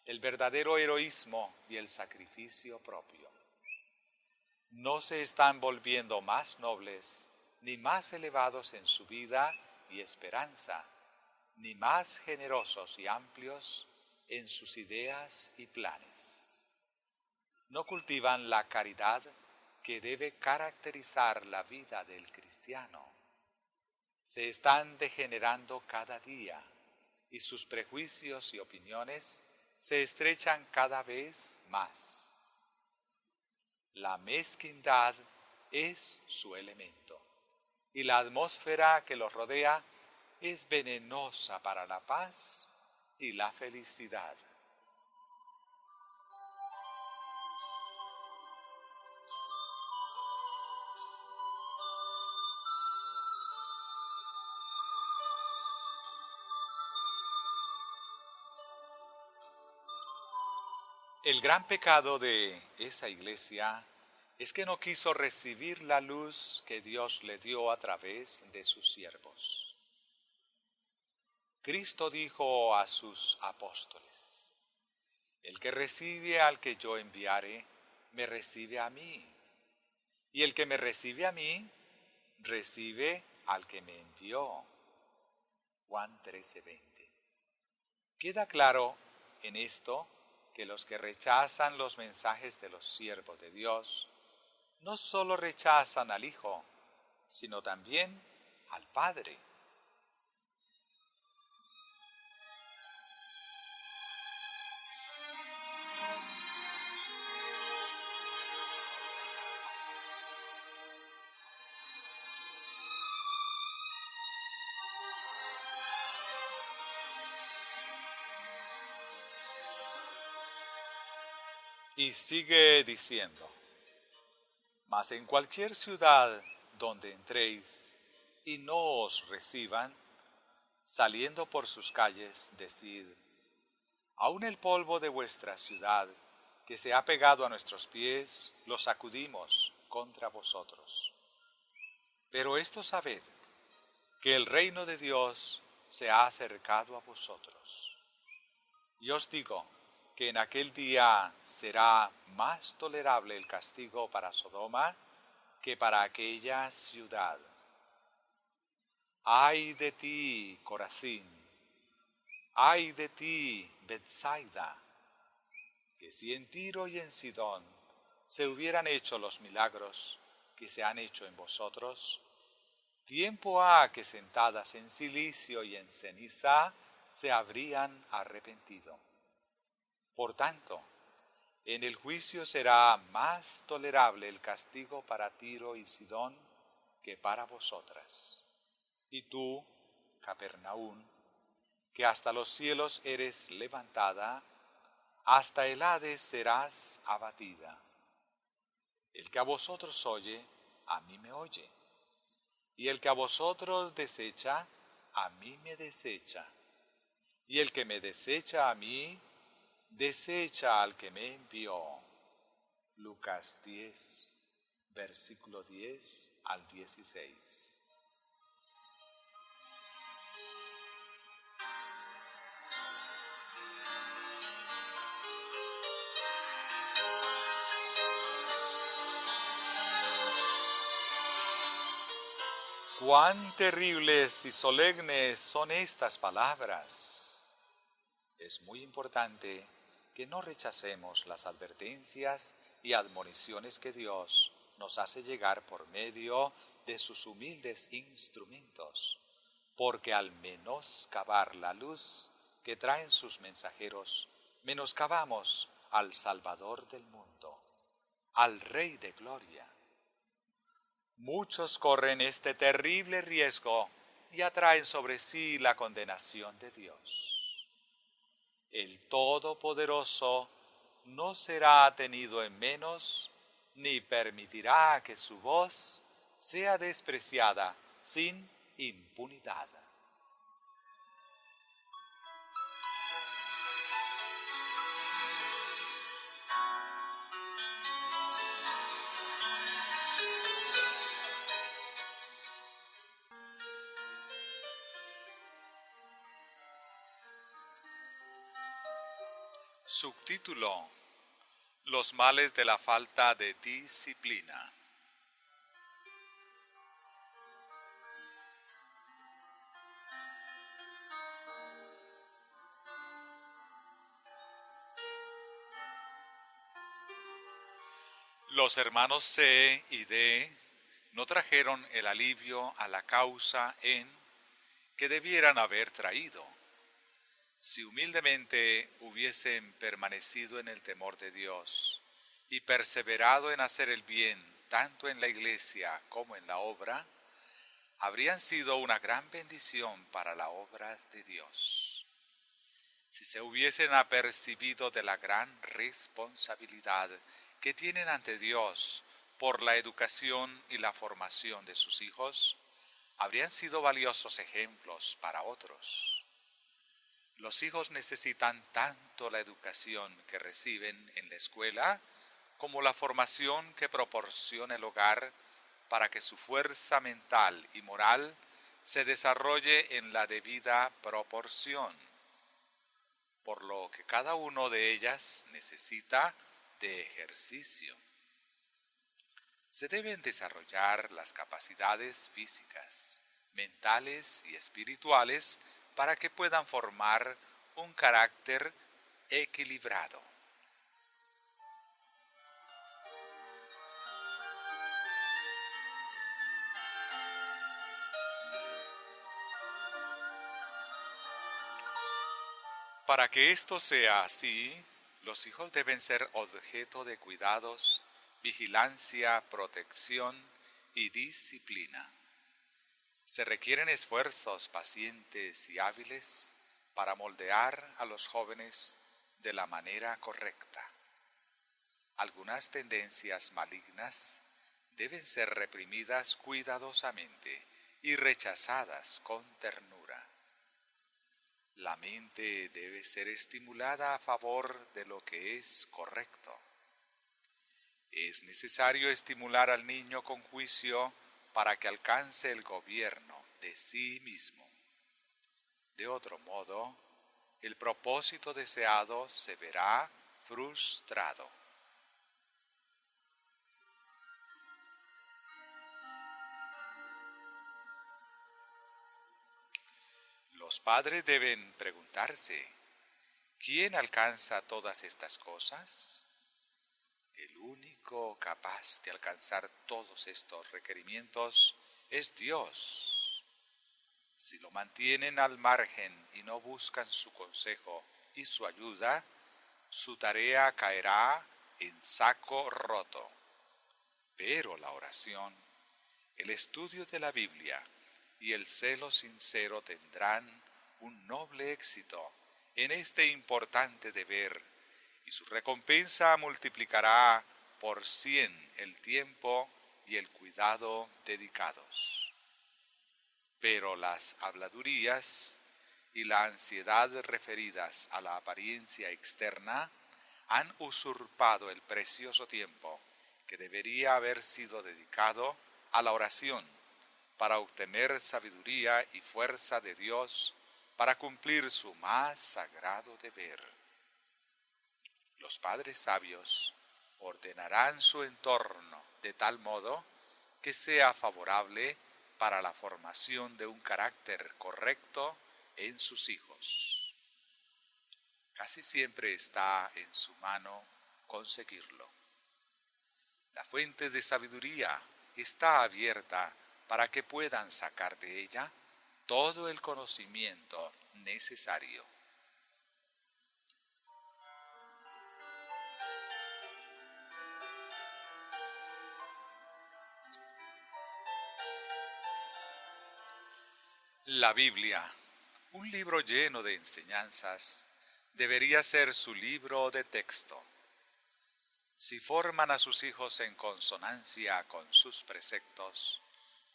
el verdadero heroísmo y el sacrificio propio. No se están volviendo más nobles ni más elevados en su vida y esperanza, ni más generosos y amplios en sus ideas y planes. No cultivan la caridad que debe caracterizar la vida del cristiano. Se están degenerando cada día y sus prejuicios y opiniones se estrechan cada vez más. La mezquindad es su elemento y la atmósfera que los rodea es venenosa para la paz y la felicidad. El gran pecado de esa iglesia es que no quiso recibir la luz que Dios le dio a través de sus siervos. Cristo dijo a sus apóstoles: el que recibe al que yo enviare, me recibe a mí, y el que me recibe a mí, recibe al que me envió. Juan 13:20. Queda claro en esto que los que rechazan los mensajes de los siervos de Dios no solo rechazan al Hijo, sino también al Padre. Y sigue diciendo: mas en cualquier ciudad donde entréis y no os reciban, saliendo por sus calles, decid: aun el polvo de vuestra ciudad, que se ha pegado a nuestros pies, lo sacudimos contra vosotros. Pero esto sabed, que el reino de Dios se ha acercado a vosotros. Y os digo que en aquel día será más tolerable el castigo para Sodoma que para aquella ciudad. ¡Ay de ti, Corazín! ¡Ay de ti, Betsaida! Que si en Tiro y en Sidón se hubieran hecho los milagros que se han hecho en vosotros, Tiempo ha que sentadas en silicio y en ceniza se habrían arrepentido. Por tanto, en el juicio será más tolerable el castigo para Tiro y Sidón que para vosotras. Y tú, Capernaum, que hasta los cielos eres levantada, hasta el Hades serás abatida. El que a vosotros oye, a mí me oye. Y el que a vosotros desecha, a mí me desecha. Y el que me desecha a mí, desecha al que me envió. Lucas 10, versículo 10 al 16. Cuán terribles y solemnes son estas palabras. Es muy importante que no rechacemos las advertencias y admoniciones que Dios nos hace llegar por medio de sus humildes instrumentos, porque al menoscabar la luz que traen sus mensajeros, menoscabamos al Salvador del mundo, al Rey de Gloria. Muchos corren este terrible riesgo y atraen sobre sí la condenación de Dios. El Todopoderoso no será tenido en menos, ni permitirá que su voz sea despreciada sin impunidad. Subtítulo: Los males de la falta de disciplina. Los hermanos C y D no trajeron el alivio a la causa en que debieran haber traído. Si humildemente hubiesen permanecido en el temor de Dios y perseverado en hacer el bien tanto en la iglesia como en la obra, habrían sido una gran bendición para la obra de Dios. Si se hubiesen apercibido de la gran responsabilidad que tienen ante Dios por la educación y la formación de sus hijos, habrían sido valiosos ejemplos para otros. Los hijos necesitan tanto la educación que reciben en la escuela como la formación que proporciona el hogar para que su fuerza mental y moral se desarrolle en la debida proporción, por lo que cada uno de ellas necesita de ejercicio. Se deben desarrollar las capacidades físicas, mentales y espirituales para que puedan formar un carácter equilibrado. Para que esto sea así, los hijos deben ser objeto de cuidados, vigilancia, protección y disciplina. Se requieren esfuerzos pacientes y hábiles para moldear a los jóvenes de la manera correcta. Algunas tendencias malignas deben ser reprimidas cuidadosamente y rechazadas con ternura. La mente debe ser estimulada a favor de lo que es correcto. Es necesario estimular al niño con juicio para que alcance el gobierno de sí mismo. De otro modo, el propósito deseado se verá frustrado. Los padres deben preguntarse: ¿quién alcanza todas estas cosas? El único capaz de alcanzar todos estos requerimientos es Dios. Si lo mantienen al margen y no buscan su consejo y su ayuda, su tarea caerá en saco roto. Pero la oración, el estudio de la Biblia y el celo sincero tendrán un noble éxito en este importante deber, y su recompensa multiplicará por 100 el tiempo y el cuidado dedicados. Pero las habladurías y la ansiedad referidas a la apariencia externa han usurpado el precioso tiempo que debería haber sido dedicado a la oración para obtener sabiduría y fuerza de Dios para cumplir su más sagrado deber. Los padres sabios ordenarán su entorno de tal modo que sea favorable para la formación de un carácter correcto en sus hijos. Casi siempre está en su mano conseguirlo. La fuente de sabiduría está abierta para que puedan sacar de ella todo el conocimiento necesario. La Biblia, un libro lleno de enseñanzas, debería ser su libro de texto. Si forman a sus hijos en consonancia con sus preceptos,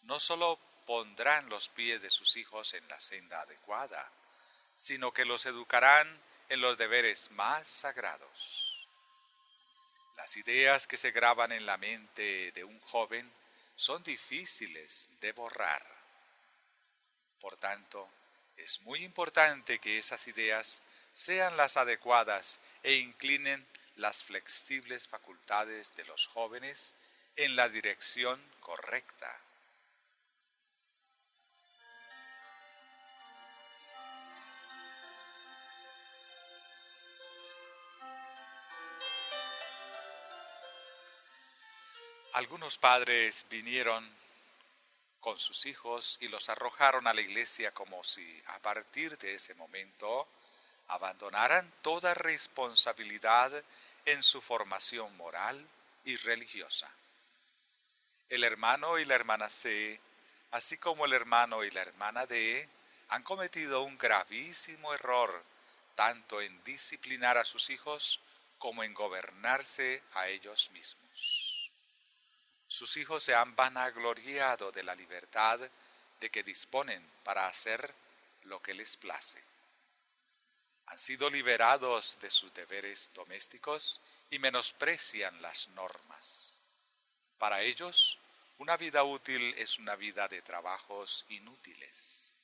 no solo pondrán los pies de sus hijos en la senda adecuada, sino que los educarán en los deberes más sagrados. Las ideas que se graban en la mente de un joven son difíciles de borrar. Por tanto, es muy importante que esas ideas sean las adecuadas e inclinen las flexibles facultades de los jóvenes en la dirección correcta. Algunos padres vinieron con sus hijos y los arrojaron a la iglesia como si a partir de ese momento abandonaran toda responsabilidad en su formación moral y religiosa. El hermano y la hermana C, así como el hermano y la hermana D, han cometido un gravísimo error, tanto en disciplinar a sus hijos como en gobernarse a ellos mismos. Sus hijos se han vanagloriado de la libertad de que disponen para hacer lo que les place. Han sido liberados de sus deberes domésticos y menosprecian las normas. Para ellos, una vida útil es una vida de trabajos inútiles.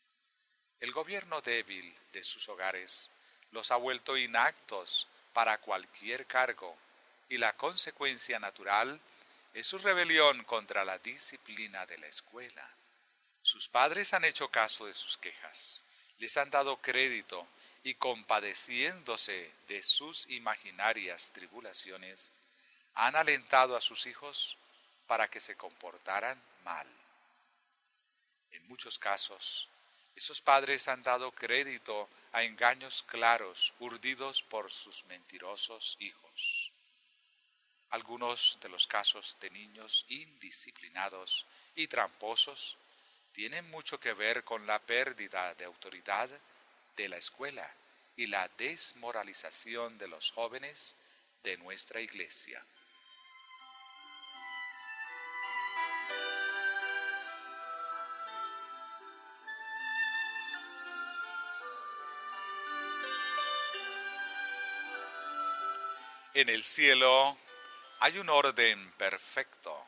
El gobierno débil de sus hogares los ha vuelto inaptos para cualquier cargo, y la consecuencia natural es su rebelión contra la disciplina de la escuela. Sus padres han hecho caso de sus quejas, les han dado crédito y, compadeciéndose de sus imaginarias tribulaciones, han alentado a sus hijos para que se comportaran mal. En muchos casos, esos padres han dado crédito a engaños claros urdidos por sus mentirosos hijos. Algunos de los casos de niños indisciplinados y tramposos tienen mucho que ver con la pérdida de autoridad de la escuela y la desmoralización de los jóvenes de nuestra iglesia. En el cielo hay un orden perfecto,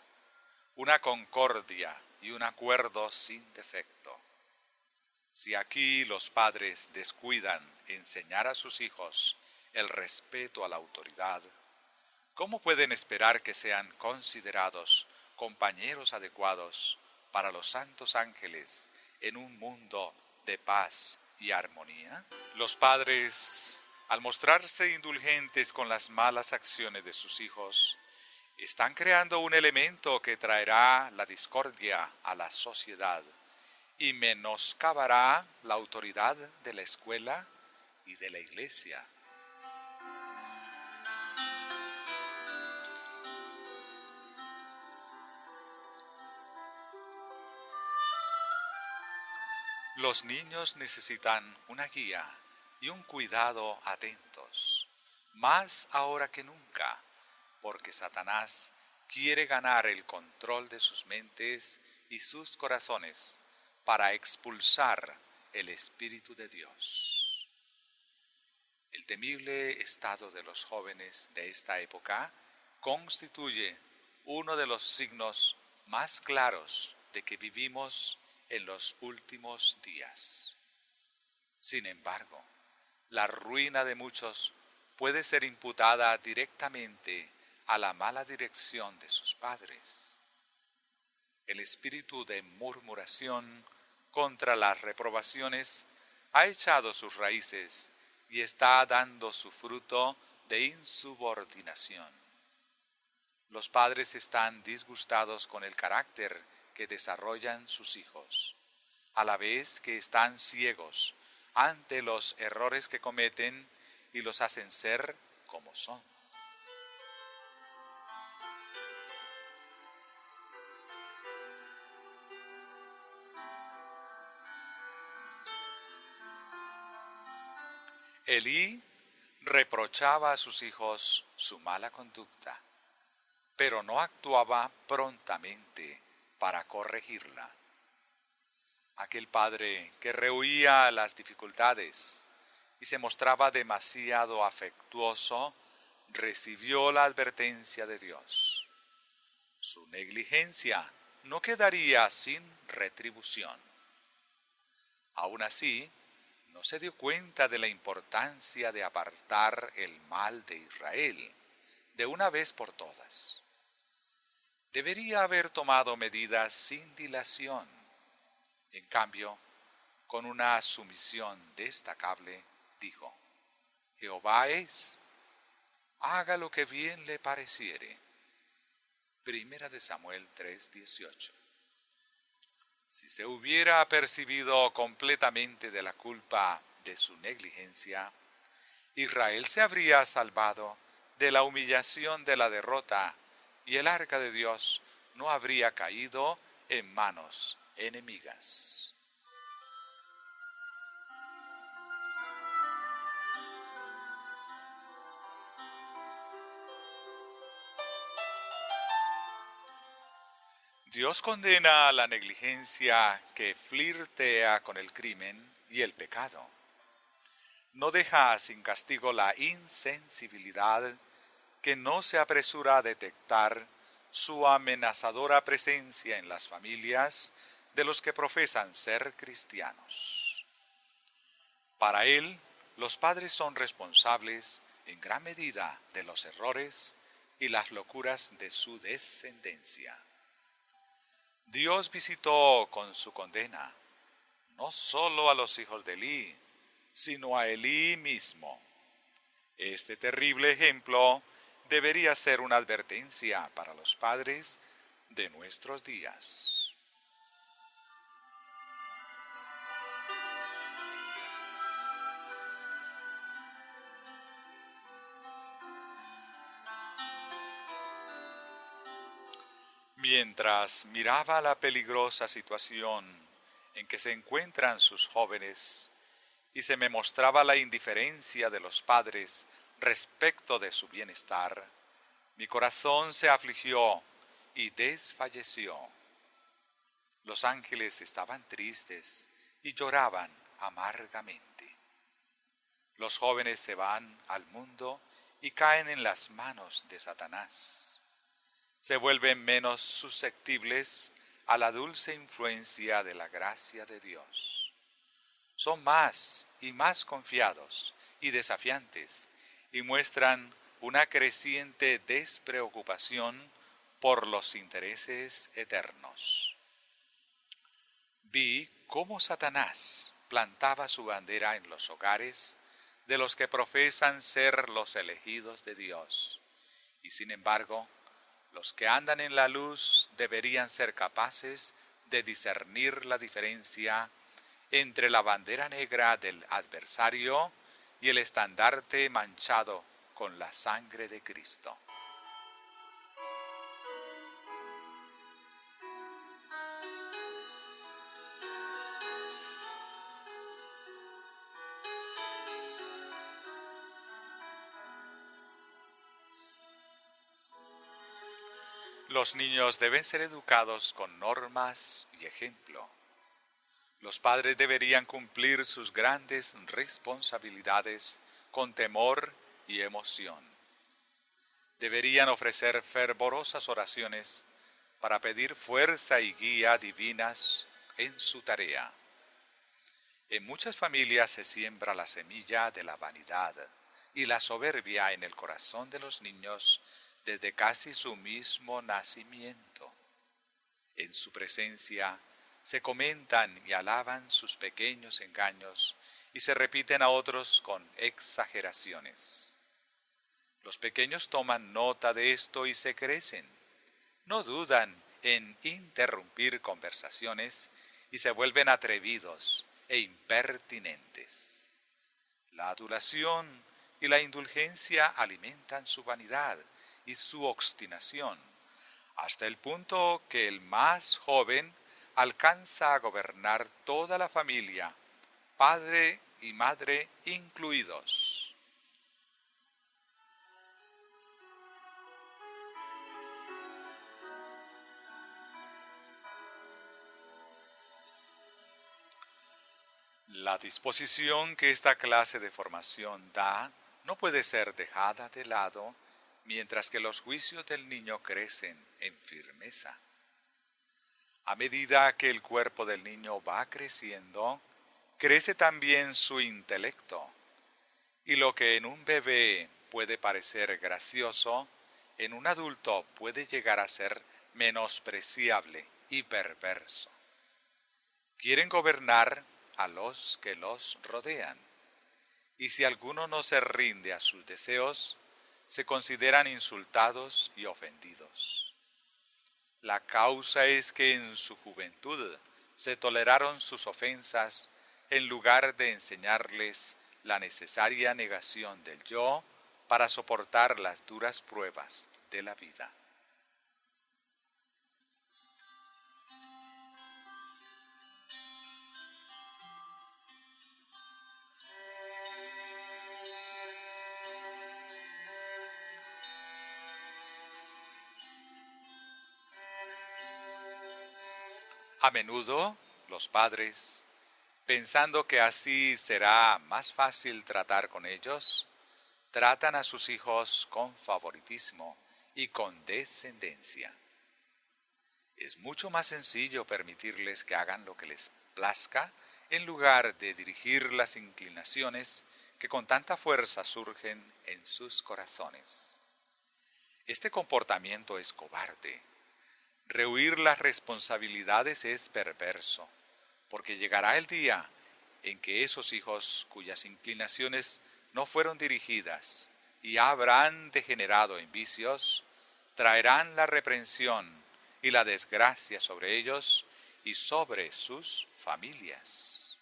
una concordia y un acuerdo sin defecto. Si aquí los padres descuidan enseñar a sus hijos el respeto a la autoridad, ¿cómo pueden esperar que sean considerados compañeros adecuados para los santos ángeles en un mundo de paz y armonía? Los padres, al mostrarse indulgentes con las malas acciones de sus hijos, Están creando un elemento que traerá la discordia a la sociedad y menoscabará la autoridad de la escuela y de la iglesia. Los niños necesitan una guía y un cuidado atentos, más ahora que nunca, porque Satanás quiere ganar el control de sus mentes y sus corazones para expulsar el Espíritu de Dios. El temible estado de los jóvenes de esta época constituye uno de los signos más claros de que vivimos en los últimos días. Sin embargo, la ruina de muchos puede ser imputada directamente a la mala dirección de sus padres. El espíritu de murmuración contra las reprobaciones ha echado sus raíces y está dando su fruto de insubordinación. Los padres están disgustados con el carácter que desarrollan sus hijos, a la vez que están ciegos ante los errores que cometen y los hacen ser como son. Elí reprochaba a sus hijos su mala conducta, pero no actuaba prontamente para corregirla. Aquel padre que rehuía las dificultades y se mostraba demasiado afectuoso, recibió la advertencia de Dios. Su negligencia no quedaría sin retribución. Aún así, no se dio cuenta de la importancia de apartar el mal de Israel de una vez por todas. Debería haber tomado medidas sin dilación. En cambio, con una sumisión destacable, dijo: Jehová es, haga lo que bien le pareciere. Primera de Samuel 3:18. Si se hubiera apercibido completamente de la culpa de su negligencia, Israel se habría salvado de la humillación de la derrota y el arca de Dios no habría caído en manos enemigas. Dios condena a la negligencia que flirtea con el crimen y el pecado. No deja sin castigo la insensibilidad que no se apresura a detectar su amenazadora presencia en las familias de los que profesan ser cristianos. Para él, los padres son responsables en gran medida de los errores y las locuras de su descendencia. Dios visitó con su condena no solo a los hijos de Elí, sino a Elí mismo. Este terrible ejemplo debería ser una advertencia para los padres de nuestros días. Mientras miraba la peligrosa situación en que se encuentran sus jóvenes y se me mostraba la indiferencia de los padres respecto de su bienestar, mi corazón se afligió y desfalleció. Los ángeles estaban tristes y lloraban amargamente. Los jóvenes se van al mundo y caen en las manos de Satanás. Se vuelven menos susceptibles a la dulce influencia de la gracia de Dios. Son más y más confiados y desafiantes y muestran una creciente despreocupación por los intereses eternos. Vi cómo Satanás plantaba su bandera en los hogares de los que profesan ser los elegidos de Dios, y sin embargo, Los que andan en la luz deberían ser capaces de discernir la diferencia entre la bandera negra del adversario y el estandarte manchado con la sangre de Cristo. Los niños deben ser educados con normas y ejemplo. Los padres deberían cumplir sus grandes responsabilidades con temor y emoción. Deberían ofrecer fervorosas oraciones para pedir fuerza y guía divinas en su tarea. En muchas familias se siembra la semilla de la vanidad y la soberbia en el corazón de los niños desde casi su mismo nacimiento. En su presencia se comentan y alaban sus pequeños engaños y se repiten a otros con exageraciones. Los pequeños toman nota de esto y se crecen. No dudan en interrumpir conversaciones y se vuelven atrevidos e impertinentes. La adulación y la indulgencia alimentan su vanidad y su obstinación, hasta el punto que el más joven alcanza a gobernar toda la familia, padre y madre incluidos. La disposición que esta clase de formación da no puede ser dejada de lado mientras que los juicios del niño crecen en firmeza. A medida que el cuerpo del niño va creciendo, crece también su intelecto, y lo que en un bebé puede parecer gracioso, en un adulto puede llegar a ser menospreciable y perverso. Quieren gobernar a los que los rodean, y si alguno no se rinde a sus deseos, se consideran insultados y ofendidos. La causa es que en su juventud se toleraron sus ofensas en lugar de enseñarles la necesaria negación del yo para soportar las duras pruebas de la vida. A menudo, los padres, pensando que así será más fácil tratar con ellos, tratan a sus hijos con favoritismo y condescendencia. Es mucho más sencillo permitirles que hagan lo que les plazca en lugar de dirigir las inclinaciones que con tanta fuerza surgen en sus corazones. Este comportamiento es cobarde. Rehuir las responsabilidades es perverso, porque llegará el día en que esos hijos cuyas inclinaciones no fueron dirigidas y habrán degenerado en vicios, traerán la reprensión y la desgracia sobre ellos y sobre sus familias.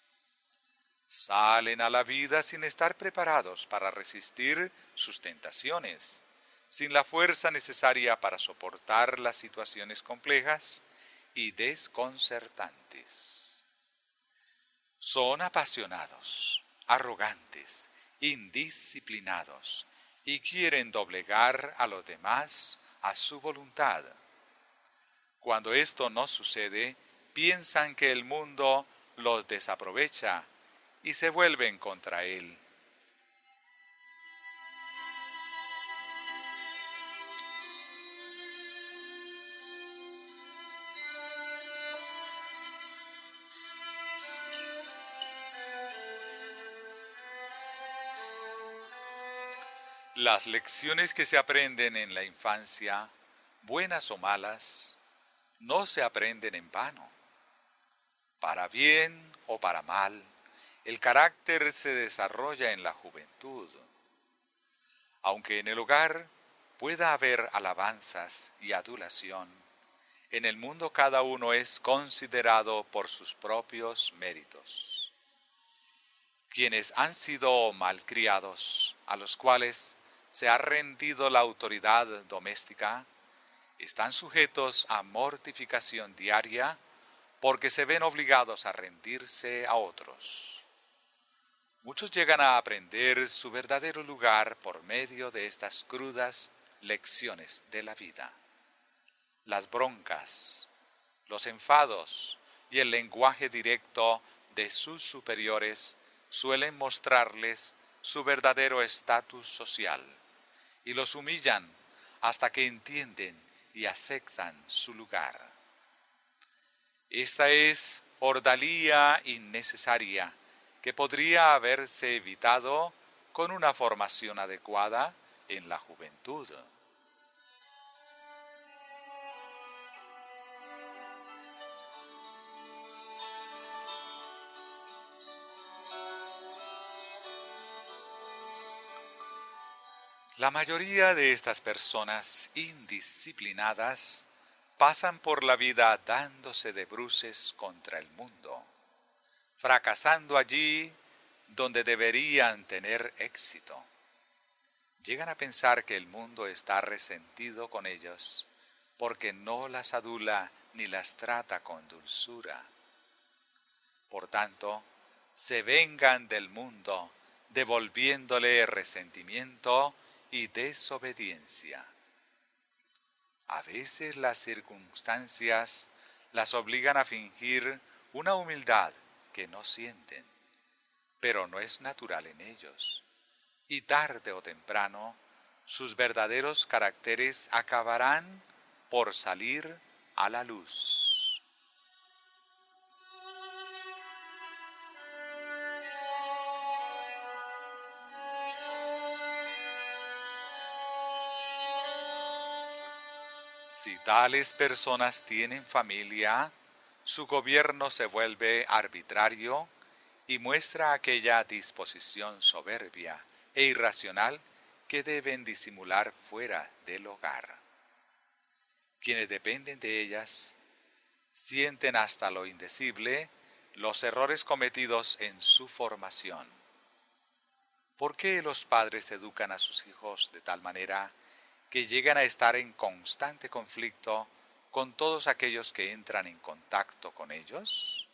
Salen a la vida sin estar preparados para resistir sus tentaciones, sin la fuerza necesaria para soportar las situaciones complejas y desconcertantes. Son apasionados, arrogantes, indisciplinados y quieren doblegar a los demás a su voluntad. Cuando esto no sucede, piensan que el mundo los desaprovecha y se vuelven contra él. Las lecciones que se aprenden en la infancia, buenas o malas, no se aprenden en vano. Para bien o para mal, el carácter se desarrolla en la juventud. Aunque en el hogar pueda haber alabanzas y adulación, en el mundo cada uno es considerado por sus propios méritos. Quienes han sido malcriados, a los cuales se ha rendido la autoridad doméstica, están sujetos a mortificación diaria porque se ven obligados a rendirse a otros. Muchos llegan a aprender su verdadero lugar por medio de estas crudas lecciones de la vida. Las broncas, los enfados y el lenguaje directo de sus superiores suelen mostrarles su verdadero estatus social y los humillan hasta que entienden y aceptan su lugar. Esta es ordalía innecesaria que podría haberse evitado con una formación adecuada en la juventud. La mayoría de estas personas indisciplinadas pasan por la vida dándose de bruces contra el mundo, fracasando allí donde deberían tener éxito. Llegan a pensar que el mundo está resentido con ellos porque no las adula ni las trata con dulzura. Por tanto, se vengan del mundo devolviéndole resentimiento y desobediencia. A veces las circunstancias las obligan a fingir una humildad que no sienten, pero no es natural en ellos, y tarde o temprano sus verdaderos caracteres acabarán por salir a la luz. Si tales personas tienen familia, su gobierno se vuelve arbitrario y muestra aquella disposición soberbia e irracional que deben disimular fuera del hogar. Quienes dependen de ellas sienten hasta lo indecible los errores cometidos en su formación. ¿Por qué los padres educan a sus hijos de tal manera que llegan a estar en constante conflicto con todos aquellos que entran en contacto con ellos?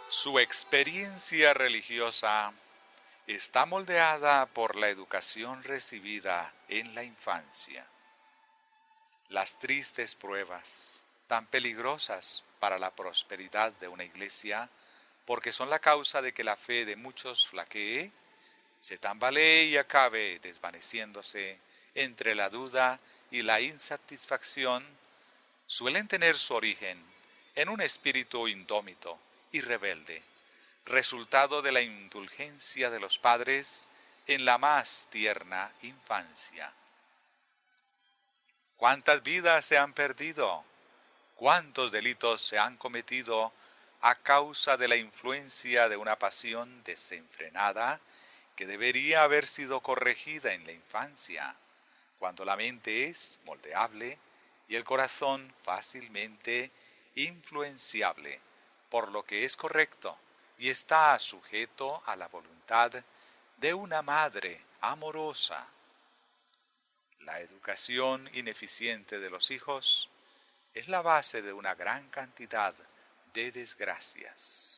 Su experiencia religiosa está moldeada por la educación recibida en la infancia. Las tristes pruebas, tan peligrosas para la prosperidad de una iglesia, porque son la causa de que la fe de muchos flaquee, se tambalee y acabe desvaneciéndose entre la duda y la insatisfacción, suelen tener su origen en un espíritu indómito y rebelde, resultado de la indulgencia de los padres en la más tierna infancia. ¿Cuántas vidas se han perdido? ¿Cuántos delitos se han cometido a causa de la influencia de una pasión desenfrenada que debería haber sido corregida en la infancia, cuando la mente es moldeable y el corazón fácilmente influenciable por lo que es correcto y está sujeto a la voluntad de una madre amorosa? La educación ineficiente de los hijos es la base de una gran cantidad de desgracias.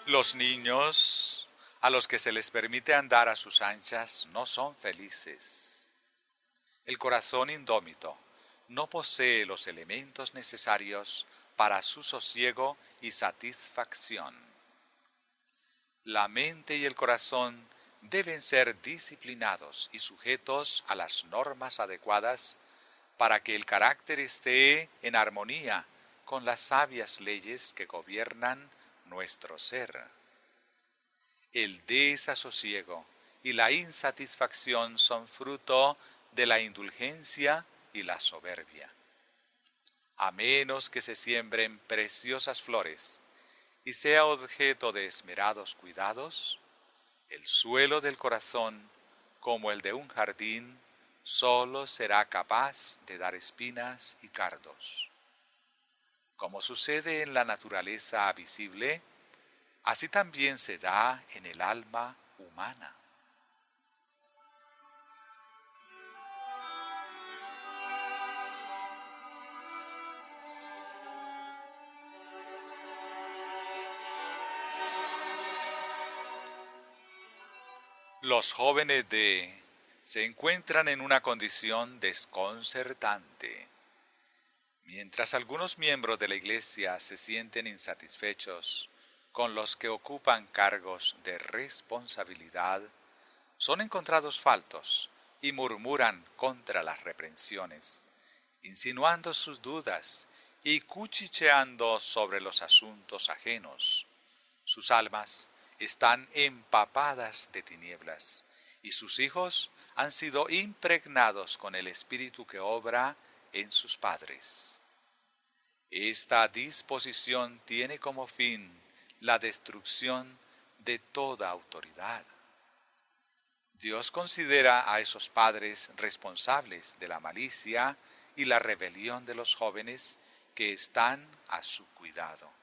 Los niños a los que se les permite andar a sus anchas no son felices. El corazón indómito no posee los elementos necesarios para su sosiego y satisfacción. La mente y el corazón deben ser disciplinados y sujetos a las normas adecuadas para que el carácter esté en armonía con las sabias leyes que gobiernan nuestro ser. El desasosiego y la insatisfacción son fruto de la indulgencia y la soberbia. A menos que se siembren preciosas flores y sea objeto de esmerados cuidados, el suelo del corazón, como el de un jardín, solo será capaz de dar espinas y cardos. Como sucede en la naturaleza visible, así también se da en el alma humana. Los jóvenes se encuentran en una condición desconcertante. Mientras algunos miembros de la Iglesia se sienten insatisfechos con los que ocupan cargos de responsabilidad, son encontrados faltos y murmuran contra las reprensiones, insinuando sus dudas y cuchicheando sobre los asuntos ajenos. Sus almas están empapadas de tinieblas y sus hijos han sido impregnados con el espíritu que obra en sus padres. Esta disposición tiene como fin la destrucción de toda autoridad. Dios considera a esos padres responsables de la malicia y la rebelión de los jóvenes que están a su cuidado.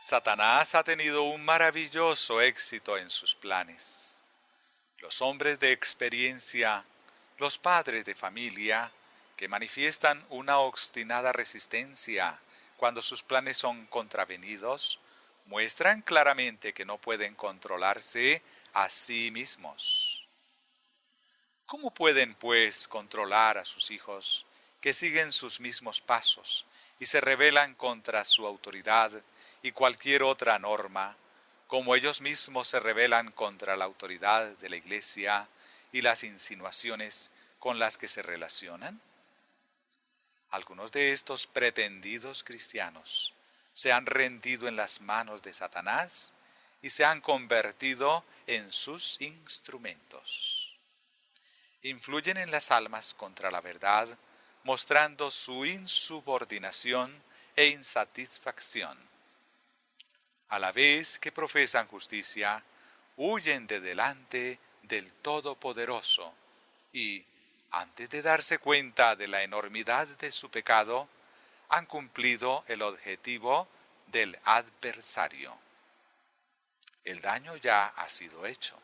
Satanás ha tenido un maravilloso éxito en sus planes. Los hombres de experiencia, los padres de familia, que manifiestan una obstinada resistencia cuando sus planes son contravenidos, muestran claramente que no pueden controlarse a sí mismos. ¿Cómo pueden, pues, controlar a sus hijos que siguen sus mismos pasos y se rebelan contra su autoridad y cualquier otra norma, como ellos mismos se rebelan contra la autoridad de la Iglesia y las insinuaciones con las que se relacionan? Algunos de estos pretendidos cristianos se han rendido en las manos de Satanás y se han convertido en sus instrumentos. Influyen en las almas contra la verdad, mostrando su insubordinación e insatisfacción. A la vez que profesan justicia, huyen de delante del Todopoderoso y, antes de darse cuenta de la enormidad de su pecado, han cumplido el objetivo del adversario. El daño ya ha sido hecho.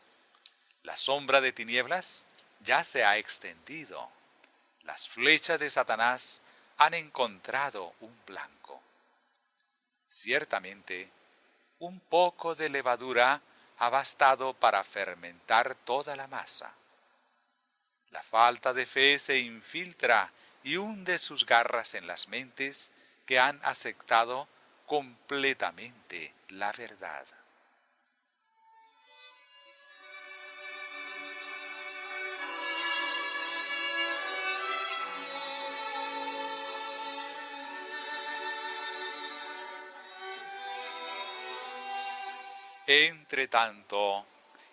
La sombra de tinieblas ya se ha extendido. Las flechas de Satanás han encontrado un blanco. Ciertamente, un poco de levadura ha bastado para fermentar toda la masa. La falta de fe se infiltra y hunde sus garras en las mentes que han aceptado completamente la verdad. Entre tanto,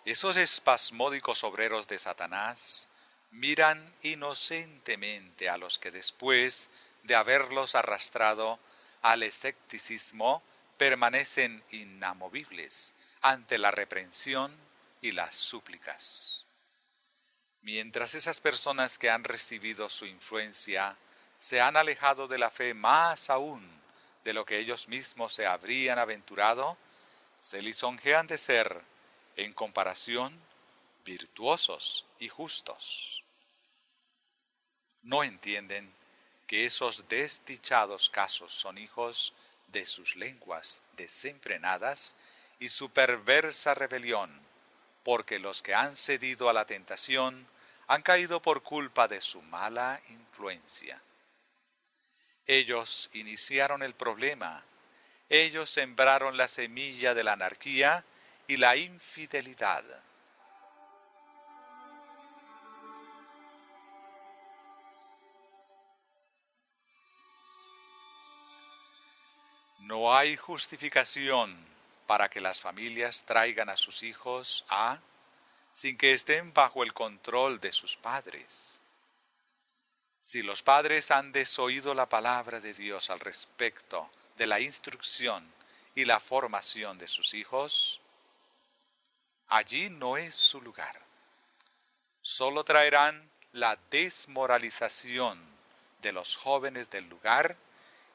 esos espasmódicos obreros de Satanás miran inocentemente a los que después de haberlos arrastrado al escepticismo permanecen inamovibles ante la reprensión y las súplicas. Mientras esas personas que han recibido su influencia se han alejado de la fe más aún de lo que ellos mismos se habrían aventurado, se lisonjean de ser, en comparación, virtuosos y justos. No entienden que esos desdichados casos son hijos de sus lenguas desenfrenadas y su perversa rebelión, porque los que han cedido a la tentación han caído por culpa de su mala influencia. Ellos iniciaron el problema, ellos sembraron la semilla de la anarquía y la infidelidad. No hay justificación para que las familias traigan a sus hijos sin que estén bajo el control de sus padres. Si los padres han desoído la palabra de Dios al respecto de la instrucción y la formación de sus hijos, allí no es su lugar. Solo traerán la desmoralización de los jóvenes del lugar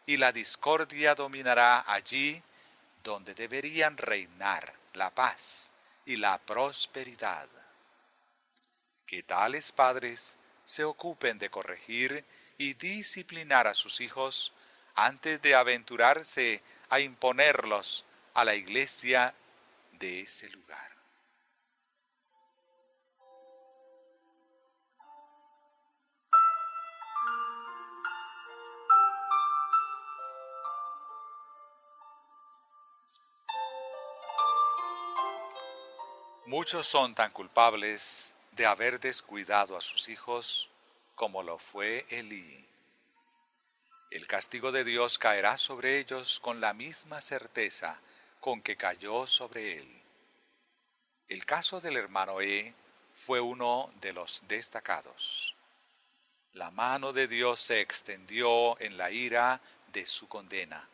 y la discordia dominará allí donde deberían reinar la paz y la prosperidad. Que tales padres se ocupen de corregir y disciplinar a sus hijos antes de aventurarse a imponerlos a la iglesia de ese lugar. Muchos son tan culpables de haber descuidado a sus hijos como lo fue Elí. El castigo de Dios caerá sobre ellos con la misma certeza con que cayó sobre él. El caso del hermano fue uno de los destacados. La mano de Dios se extendió en la ira de su condena,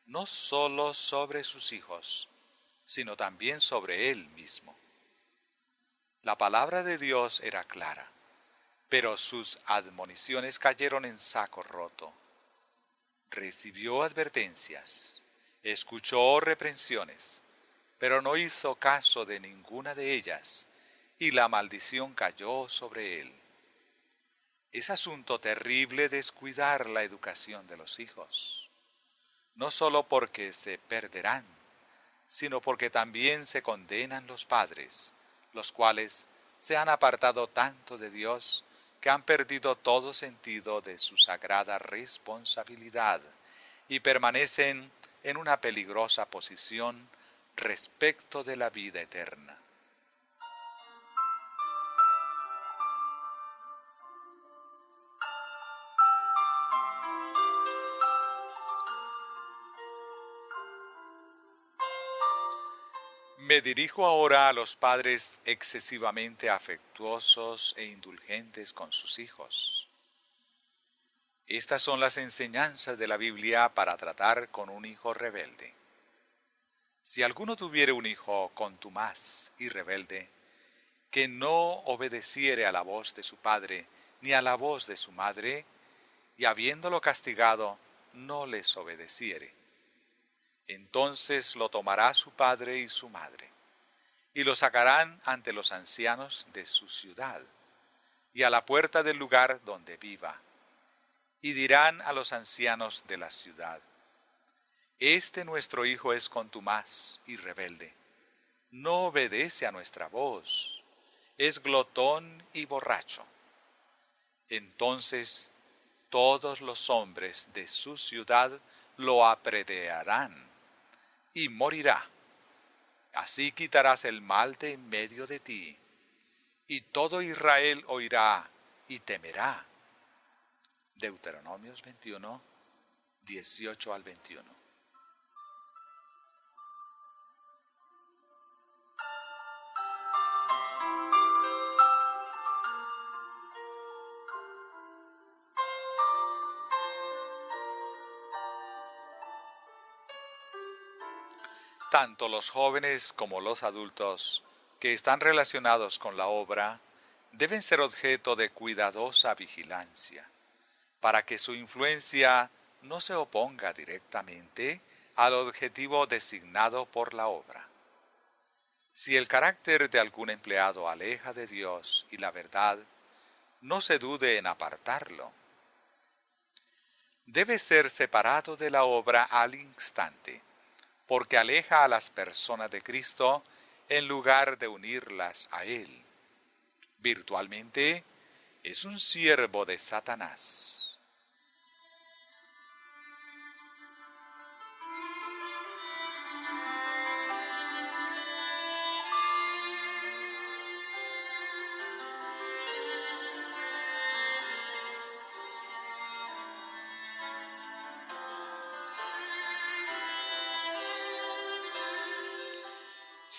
no solo sobre sus hijos, sino también sobre él mismo. La palabra de Dios era clara, pero sus admoniciones cayeron en saco roto. Recibió advertencias, escuchó reprensiones, pero no hizo caso de ninguna de ellas, y la maldición cayó sobre él. Es asunto terrible descuidar la educación de los hijos, no solo porque se perderán, sino porque también se condenan los padres, los cuales se han apartado tanto de Dios que han perdido todo sentido de su sagrada responsabilidad y permanecen en una peligrosa posición respecto de la vida eterna. Me dirijo ahora a los padres excesivamente afectuosos e indulgentes con sus hijos. Estas son las enseñanzas de la Biblia para tratar con un hijo rebelde. Si alguno tuviere un hijo contumaz y rebelde, que no obedeciere a la voz de su padre ni a la voz de su madre, y habiéndolo castigado, no les obedeciere, entonces lo tomará su padre y su madre, y lo sacarán ante los ancianos de su ciudad, y a la puerta del lugar donde viva, y dirán a los ancianos de la ciudad: Este nuestro hijo es contumaz y rebelde, no obedece a nuestra voz, es glotón y borracho. Entonces todos los hombres de su ciudad lo apedrearán y morirá. Así quitarás el mal de en medio de ti, y todo Israel oirá y temerá. Deuteronomios 21, 18 al 21. Tanto los jóvenes como los adultos que están relacionados con la obra deben ser objeto de cuidadosa vigilancia, para que su influencia no se oponga directamente al objetivo designado por la obra. Si el carácter de algún empleado aleja de Dios y la verdad, no se dude en apartarlo. Debe ser separado de la obra al instante, porque aleja a las personas de Cristo en lugar de unirlas a Él. Virtualmente, es un siervo de Satanás.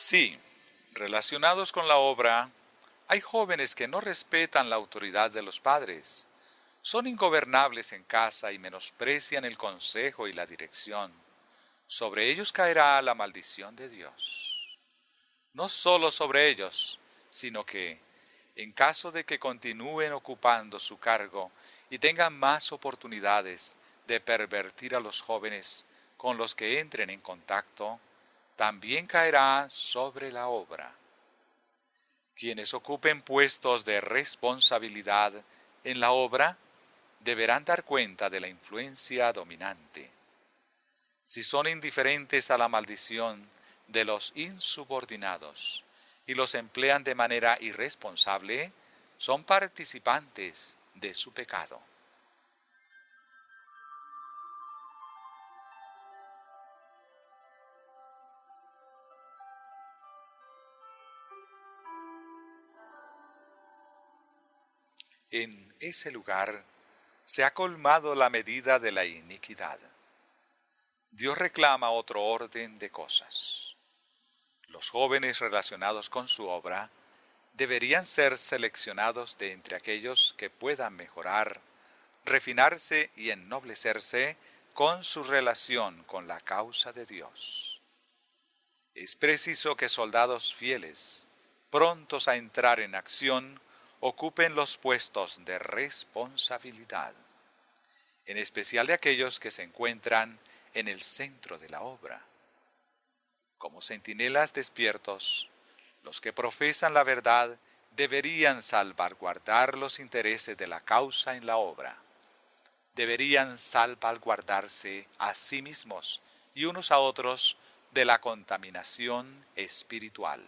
Sí, relacionados con la obra, hay jóvenes que no respetan la autoridad de los padres, son ingobernables en casa y menosprecian el consejo y la dirección. Sobre ellos caerá la maldición de Dios. No solo sobre ellos, sino que, en caso de que continúen ocupando su cargo y tengan más oportunidades de pervertir a los jóvenes con los que entren en contacto, también caerá sobre la obra. Quienes ocupen puestos de responsabilidad en la obra deberán dar cuenta de la influencia dominante. Si son indiferentes a la maldición de los insubordinados y los emplean de manera irresponsable, son participantes de su pecado. En ese lugar se ha colmado la medida de la iniquidad. Dios reclama otro orden de cosas. Los jóvenes relacionados con su obra deberían ser seleccionados de entre aquellos que puedan mejorar, refinarse y ennoblecerse con su relación con la causa de Dios. Es preciso que soldados fieles, prontos a entrar en acción, ocupen los puestos de responsabilidad, en especial de aquellos que se encuentran en el centro de la obra. Como centinelas despiertos, los que profesan la verdad deberían salvaguardar los intereses de la causa en la obra. Deberían salvaguardarse a sí mismos y unos a otros de la contaminación espiritual.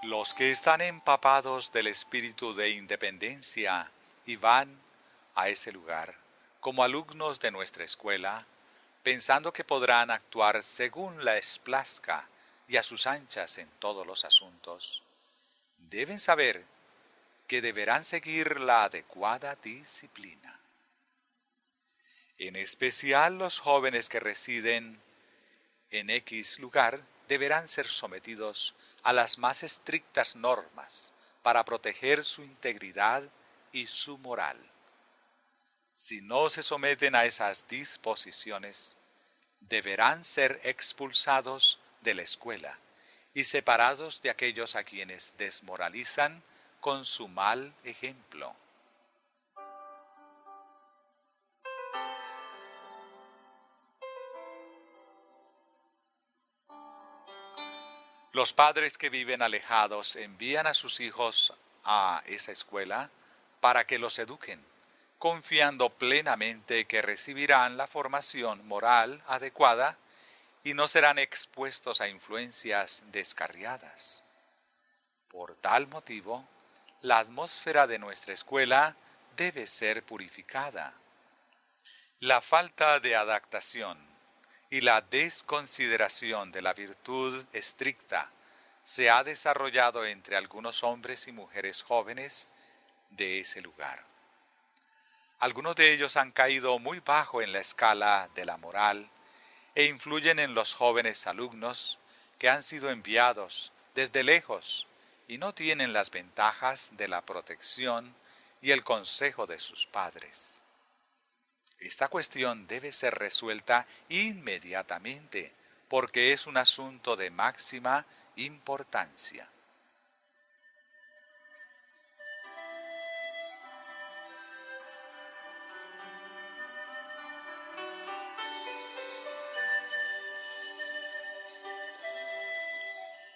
Los que están empapados del espíritu de independencia y van a ese lugar como alumnos de nuestra escuela, pensando que podrán actuar según les plazca y a sus anchas en todos los asuntos, deben saber que deberán seguir la adecuada disciplina. En especial los jóvenes que residen en X lugar deberán ser sometidos a las más estrictas normas para proteger su integridad y su moral. Si no se someten a esas disposiciones, deberán ser expulsados de la escuela y separados de aquellos a quienes desmoralizan con su mal ejemplo. Los padres que viven alejados envían a sus hijos a esa escuela para que los eduquen, confiando plenamente que recibirán la formación moral adecuada y no serán expuestos a influencias descarriadas. Por tal motivo, la atmósfera de nuestra escuela debe ser purificada. La falta de adaptación y la desconsideración de la virtud estricta se ha desarrollado entre algunos hombres y mujeres jóvenes de ese lugar. Algunos de ellos han caído muy bajo en la escala de la moral e influyen en los jóvenes alumnos que han sido enviados desde lejos y no tienen las ventajas de la protección y el consejo de sus padres. Esta cuestión debe ser resuelta inmediatamente porque es un asunto de máxima importancia.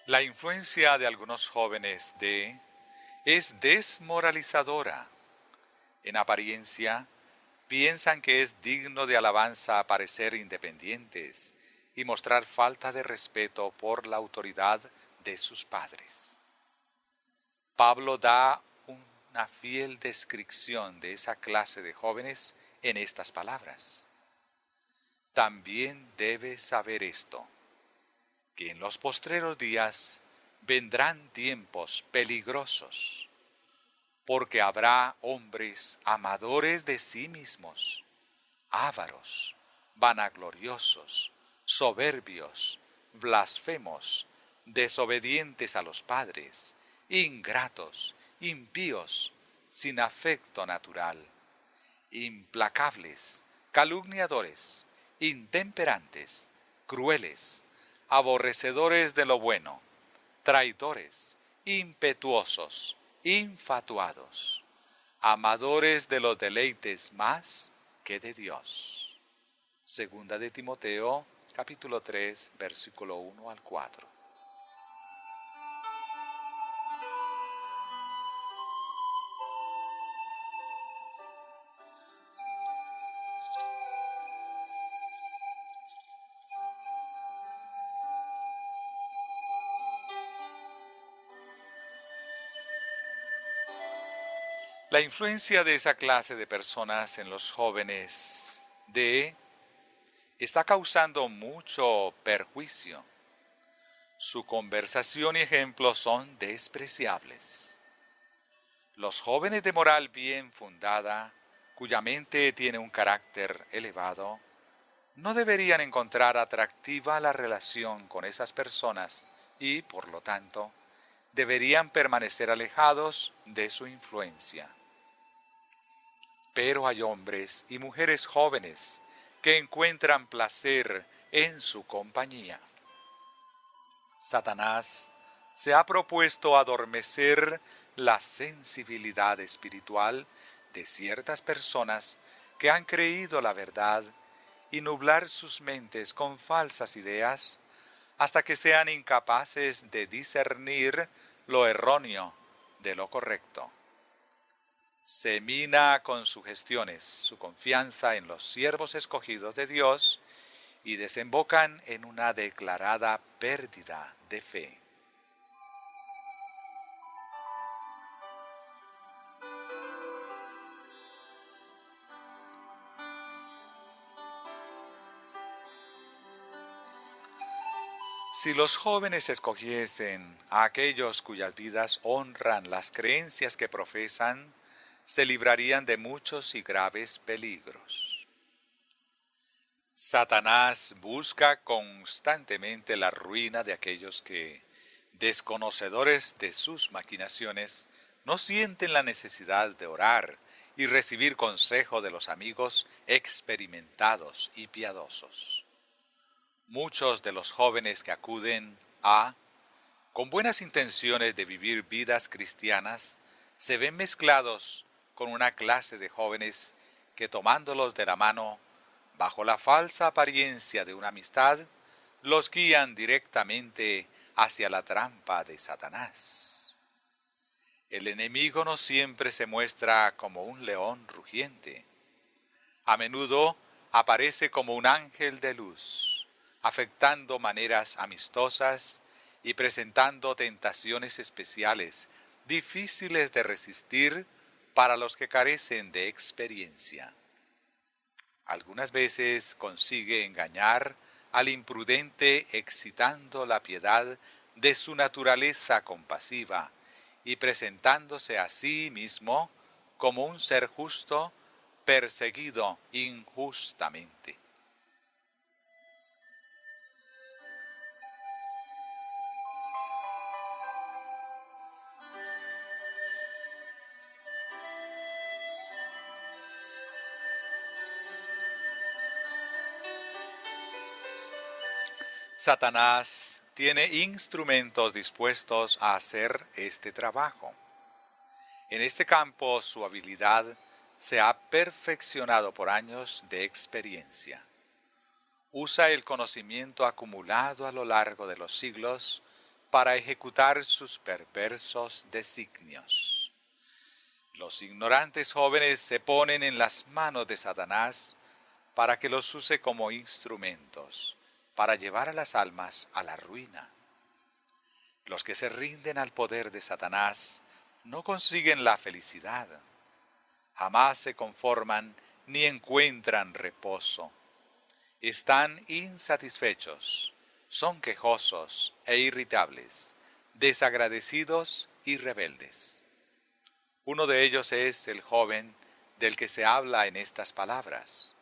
La influencia de algunos jóvenes es desmoralizadora. En apariencia, piensan que es digno de alabanza parecer independientes y mostrar falta de respeto por la autoridad de sus padres. Pablo da una fiel descripción de esa clase de jóvenes en estas palabras. También debes saber esto, que en los postreros días vendrán tiempos peligrosos, porque habrá hombres amadores de sí mismos, ávaros, vanagloriosos, soberbios, blasfemos, desobedientes a los padres, ingratos, impíos, sin afecto natural, implacables, calumniadores, intemperantes, crueles, aborrecedores de lo bueno, traidores, impetuosos, infatuados, amadores de los deleites más que de Dios. Segunda de Timoteo, capítulo 3, versículo 1 al 4. La influencia de esa clase de personas en los jóvenes está causando mucho perjuicio. Su conversación y ejemplos son despreciables. Los jóvenes de moral bien fundada, cuya mente tiene un carácter elevado, no deberían encontrar atractiva la relación con esas personas y, por lo tanto, deberían permanecer alejados de su influencia. Pero hay hombres y mujeres jóvenes que encuentran placer en su compañía. Satanás se ha propuesto adormecer la sensibilidad espiritual de ciertas personas que han creído la verdad y nublar sus mentes con falsas ideas hasta que sean incapaces de discernir lo erróneo de lo correcto. Se mina con sugestiones su confianza en los siervos escogidos de Dios y desembocan en una declarada pérdida de fe. Si los jóvenes escogiesen a aquellos cuyas vidas honran las creencias que profesan, se librarían de muchos y graves peligros. Satanás busca constantemente la ruina de aquellos que, desconocedores de sus maquinaciones, no sienten la necesidad de orar y recibir consejo de los amigos experimentados y piadosos. Muchos de los jóvenes que acuden con buenas intenciones de vivir vidas cristianas, se ven mezclados con una clase de jóvenes que, tomándolos de la mano, bajo la falsa apariencia de una amistad, los guían directamente hacia la trampa de Satanás. El enemigo no siempre se muestra como un león rugiente. A menudo aparece como un ángel de luz, afectando maneras amistosas y presentando tentaciones especiales, difíciles de resistir para los que carecen de experiencia. Algunas veces consigue engañar al imprudente excitando la piedad de su naturaleza compasiva y presentándose a sí mismo como un ser justo, perseguido injustamente. Satanás tiene instrumentos dispuestos a hacer este trabajo. En este campo su habilidad se ha perfeccionado por años de experiencia. Usa el conocimiento acumulado a lo largo de los siglos para ejecutar sus perversos designios. Los ignorantes jóvenes se ponen en las manos de Satanás para que los use como instrumentos, para llevar a las almas a la ruina. Los que se rinden al poder de Satanás no consiguen la felicidad, jamás se conforman ni encuentran reposo. Están insatisfechos, son quejosos e irritables, desagradecidos y rebeldes. Uno de ellos es el joven del que se habla en estas palabras.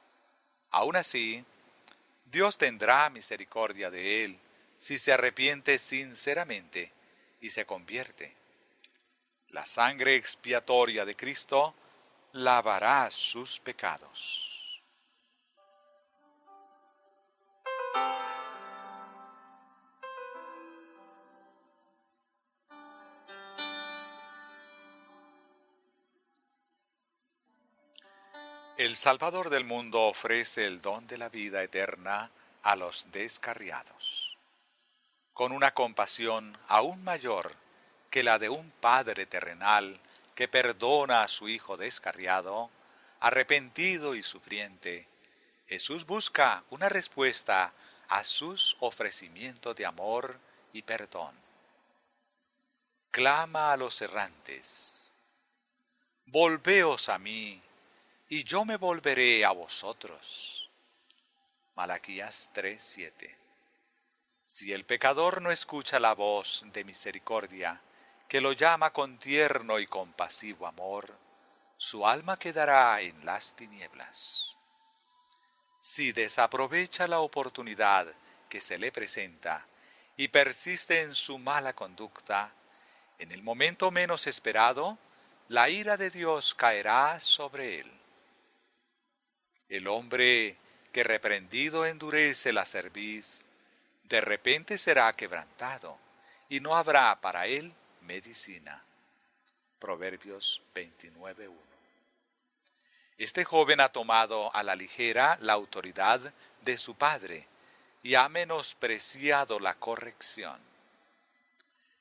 Aún así, Dios tendrá misericordia de él si se arrepiente sinceramente y se convierte. La sangre expiatoria de Cristo lavará sus pecados. El Salvador del mundo ofrece el don de la vida eterna a los descarriados, con una compasión aún mayor que la de un padre terrenal que perdona a su hijo descarriado, arrepentido y sufriente. Jesús busca una respuesta a sus ofrecimientos de amor y perdón. Clama a los errantes: volveos a mí, y yo me volveré a vosotros. Malaquías 3:7. Si el pecador no escucha la voz de misericordia, que lo llama con tierno y compasivo amor, su alma quedará en las tinieblas. Si desaprovecha la oportunidad que se le presenta y persiste en su mala conducta, en el momento menos esperado, la ira de Dios caerá sobre él. El hombre que reprendido endurece la cerviz, de repente será quebrantado, y no habrá para él medicina. Proverbios 29:1. Este joven ha tomado a la ligera la autoridad de su padre y ha menospreciado la corrección.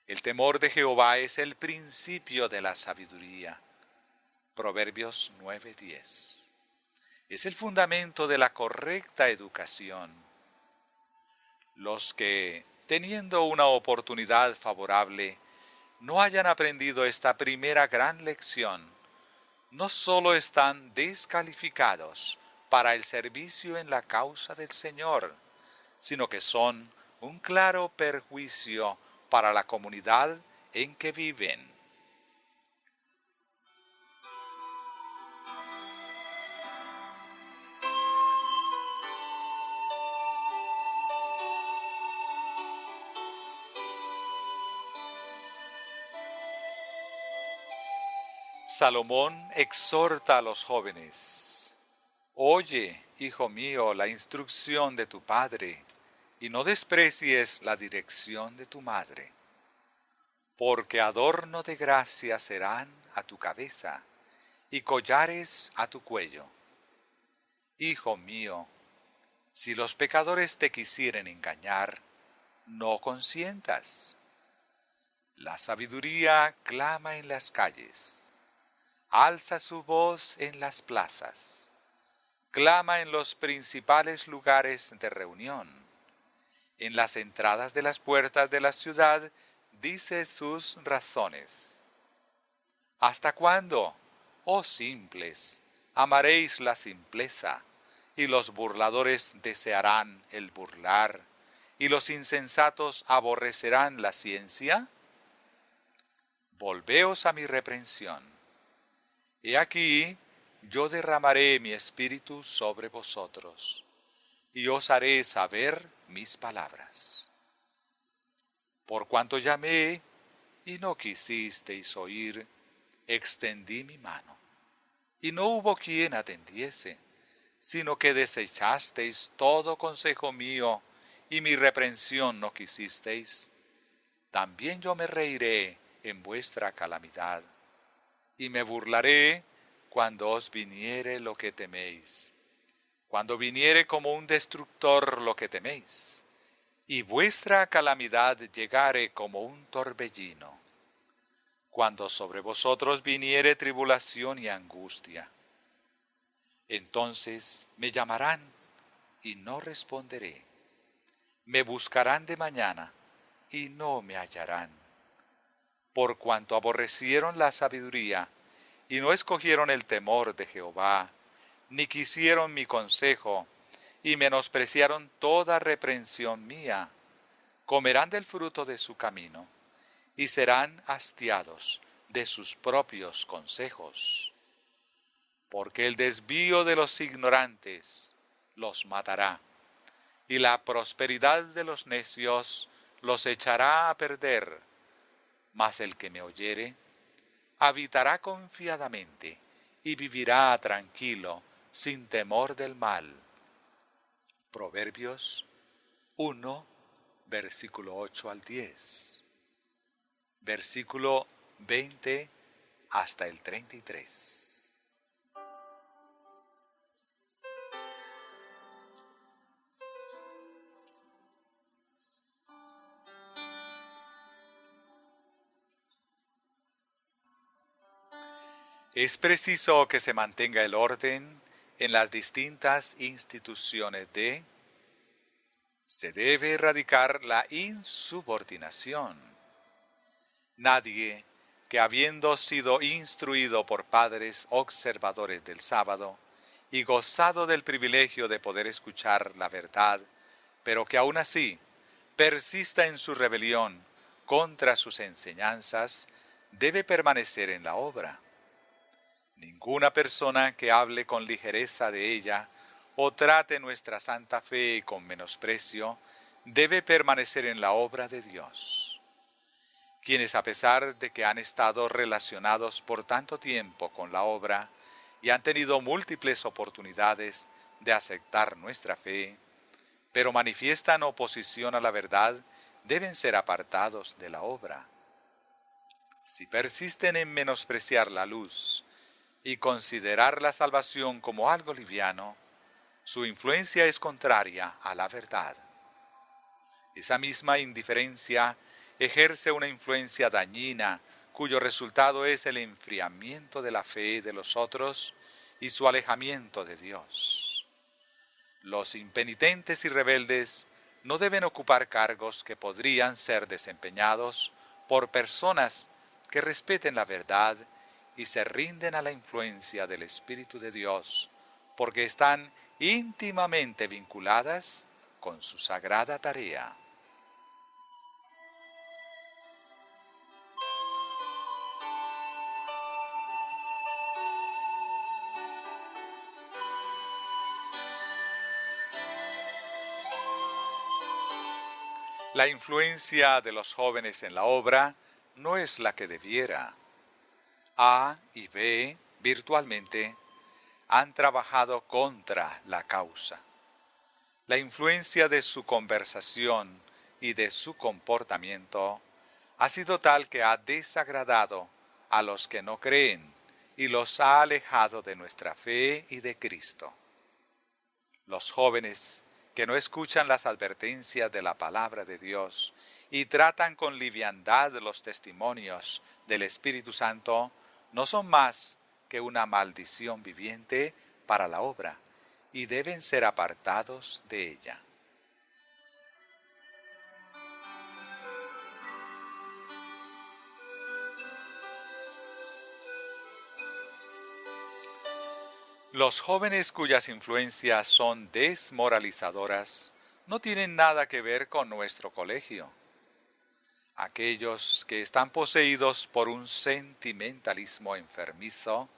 El temor de Jehová es el principio de la sabiduría. Proverbios 9:10. Es el fundamento de la correcta educación. Los que, teniendo una oportunidad favorable, no hayan aprendido esta primera gran lección, no solo están descalificados para el servicio en la causa del Señor, sino que son un claro perjuicio para la comunidad en que viven. Salomón exhorta a los jóvenes: oye, hijo mío, la instrucción de tu padre, y no desprecies la dirección de tu madre, porque adorno de gracia serán a tu cabeza, y collares a tu cuello. Hijo mío, si los pecadores te quisieren engañar, no consientas. La sabiduría clama en las calles, alza su voz en las plazas, clama en los principales lugares de reunión, en las entradas de las puertas de la ciudad dice sus razones. ¿Hasta cuándo, oh simples, amaréis la simpleza, y los burladores desearán el burlar, y los insensatos aborrecerán la ciencia? Volveos a mi reprensión. He aquí, yo derramaré mi espíritu sobre vosotros, y os haré saber mis palabras. Por cuanto llamé, y no quisisteis oír, extendí mi mano, y no hubo quien atendiese, sino que desechasteis todo consejo mío, y mi reprensión no quisisteis. También yo me reiré en vuestra calamidad, y me burlaré cuando os viniere lo que teméis, cuando viniere como un destructor lo que teméis. y vuestra calamidad llegare como un torbellino, cuando sobre vosotros viniere tribulación y angustia. Entonces me llamarán y no responderé. Me buscarán de mañana y no me hallarán. Por cuanto aborrecieron la sabiduría y no escogieron el temor de Jehová, ni quisieron mi consejo, y menospreciaron toda reprensión mía, comerán del fruto de su camino, y serán hastiados de sus propios consejos. Porque el desvío de los ignorantes los matará, y la prosperidad de los necios los echará a perder. Mas el que me oyere, habitará confiadamente, y vivirá tranquilo, sin temor del mal. Proverbios 1, versículo 8 al 10. Versículo 20 hasta el 33. Es preciso que se mantenga el orden en las distintas instituciones se debe erradicar la insubordinación. Nadie que habiendo sido instruido por padres observadores del sábado y gozado del privilegio de poder escuchar la verdad, pero que aún así persista en su rebelión contra sus enseñanzas, debe permanecer en la obra. Ninguna persona que hable con ligereza de ella o trate nuestra santa fe con menosprecio debe permanecer en la obra de Dios. Quienes, a pesar de que han estado relacionados por tanto tiempo con la obra y han tenido múltiples oportunidades de aceptar nuestra fe, pero manifiestan oposición a la verdad, deben ser apartados de la obra. Si persisten en menospreciar la luz y considerar la salvación como algo liviano, su influencia es contraria a la verdad. Esa misma indiferencia ejerce una influencia dañina, cuyo resultado es el enfriamiento de la fe de los otros y su alejamiento de Dios. Los impenitentes y rebeldes no deben ocupar cargos que podrían ser desempeñados por personas que respeten la verdad y se rinden a la influencia del Espíritu de Dios, porque están íntimamente vinculadas con su sagrada tarea. La influencia de los jóvenes en la obra no es la que debiera. A y B, virtualmente, han trabajado contra la causa. La influencia de su conversación y de su comportamiento ha sido tal que ha desagradado a los que no creen y los ha alejado de nuestra fe y de Cristo. Los jóvenes que no escuchan las advertencias de la palabra de Dios y tratan con liviandad los testimonios del Espíritu Santo, no son más que una maldición viviente para la obra y deben ser apartados de ella. Los jóvenes cuyas influencias son desmoralizadoras no tienen nada que ver con nuestro colegio. Aquellos que están poseídos por un sentimentalismo enfermizo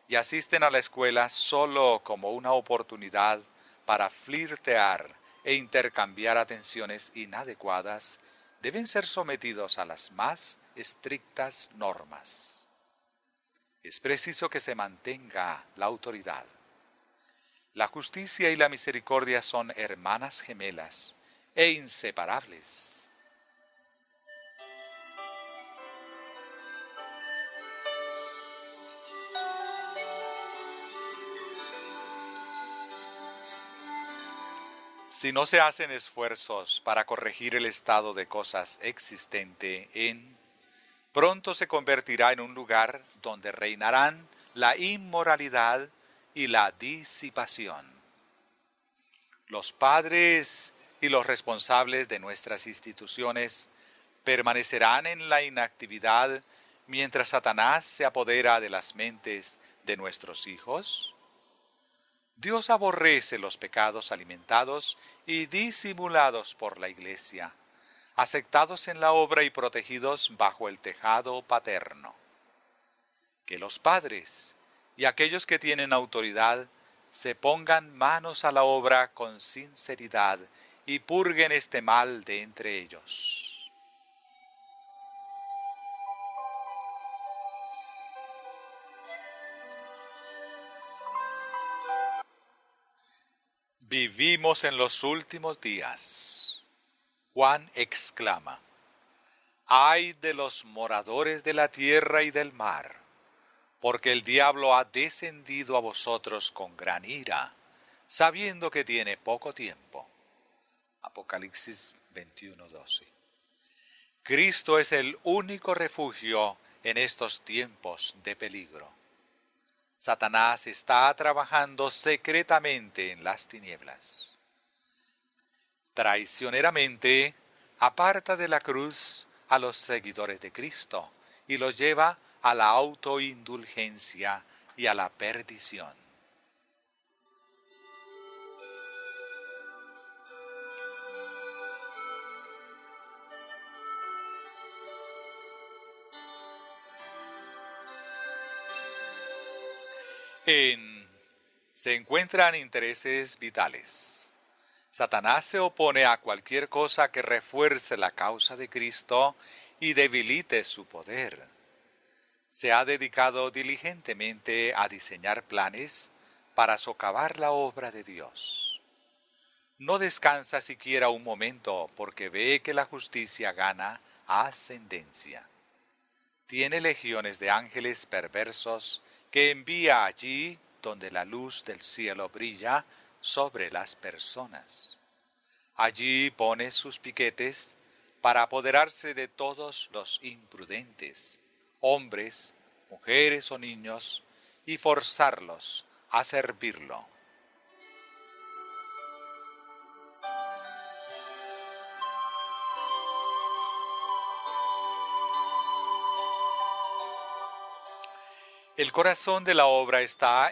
y asisten a la escuela solo como una oportunidad para flirtear e intercambiar atenciones inadecuadas, deben ser sometidos a las más estrictas normas. Es preciso que se mantenga la autoridad. La justicia y la misericordia son hermanas gemelas e inseparables. Si no se hacen esfuerzos para corregir el estado de cosas existente pronto se convertirá en un lugar donde reinarán la inmoralidad y la disipación. Los padres y los responsables de nuestras instituciones permanecerán en la inactividad mientras Satanás se apodera de las mentes de nuestros hijos. Dios aborrece los pecados alimentados y disimulados por la Iglesia, aceptados en la obra y protegidos bajo el tejado paterno. Que los padres y aquellos que tienen autoridad se pongan manos a la obra con sinceridad y purguen este mal de entre ellos. Vivimos en los últimos días. Juan exclama: ¡ay de los moradores de la tierra y del mar! Porque el diablo ha descendido a vosotros con gran ira, sabiendo que tiene poco tiempo. Apocalipsis 21:12. Cristo es el único refugio en estos tiempos de peligro. Satanás está trabajando secretamente en las tinieblas. Traicioneramente aparta de la cruz a los seguidores de Cristo y los lleva a la autoindulgencia y a la perdición. Se encuentran intereses vitales. Satanás se opone a cualquier cosa que refuerce la causa de Cristo y debilite su poder. Se ha dedicado diligentemente a diseñar planes para socavar la obra de Dios. No descansa siquiera un momento porque ve que la justicia gana ascendencia. Tiene legiones de ángeles perversos que envía allí donde la luz del cielo brilla sobre las personas. Allí pone sus piquetes para apoderarse de todos los imprudentes, hombres, mujeres o niños, y forzarlos a servirlo. El corazón de la obra está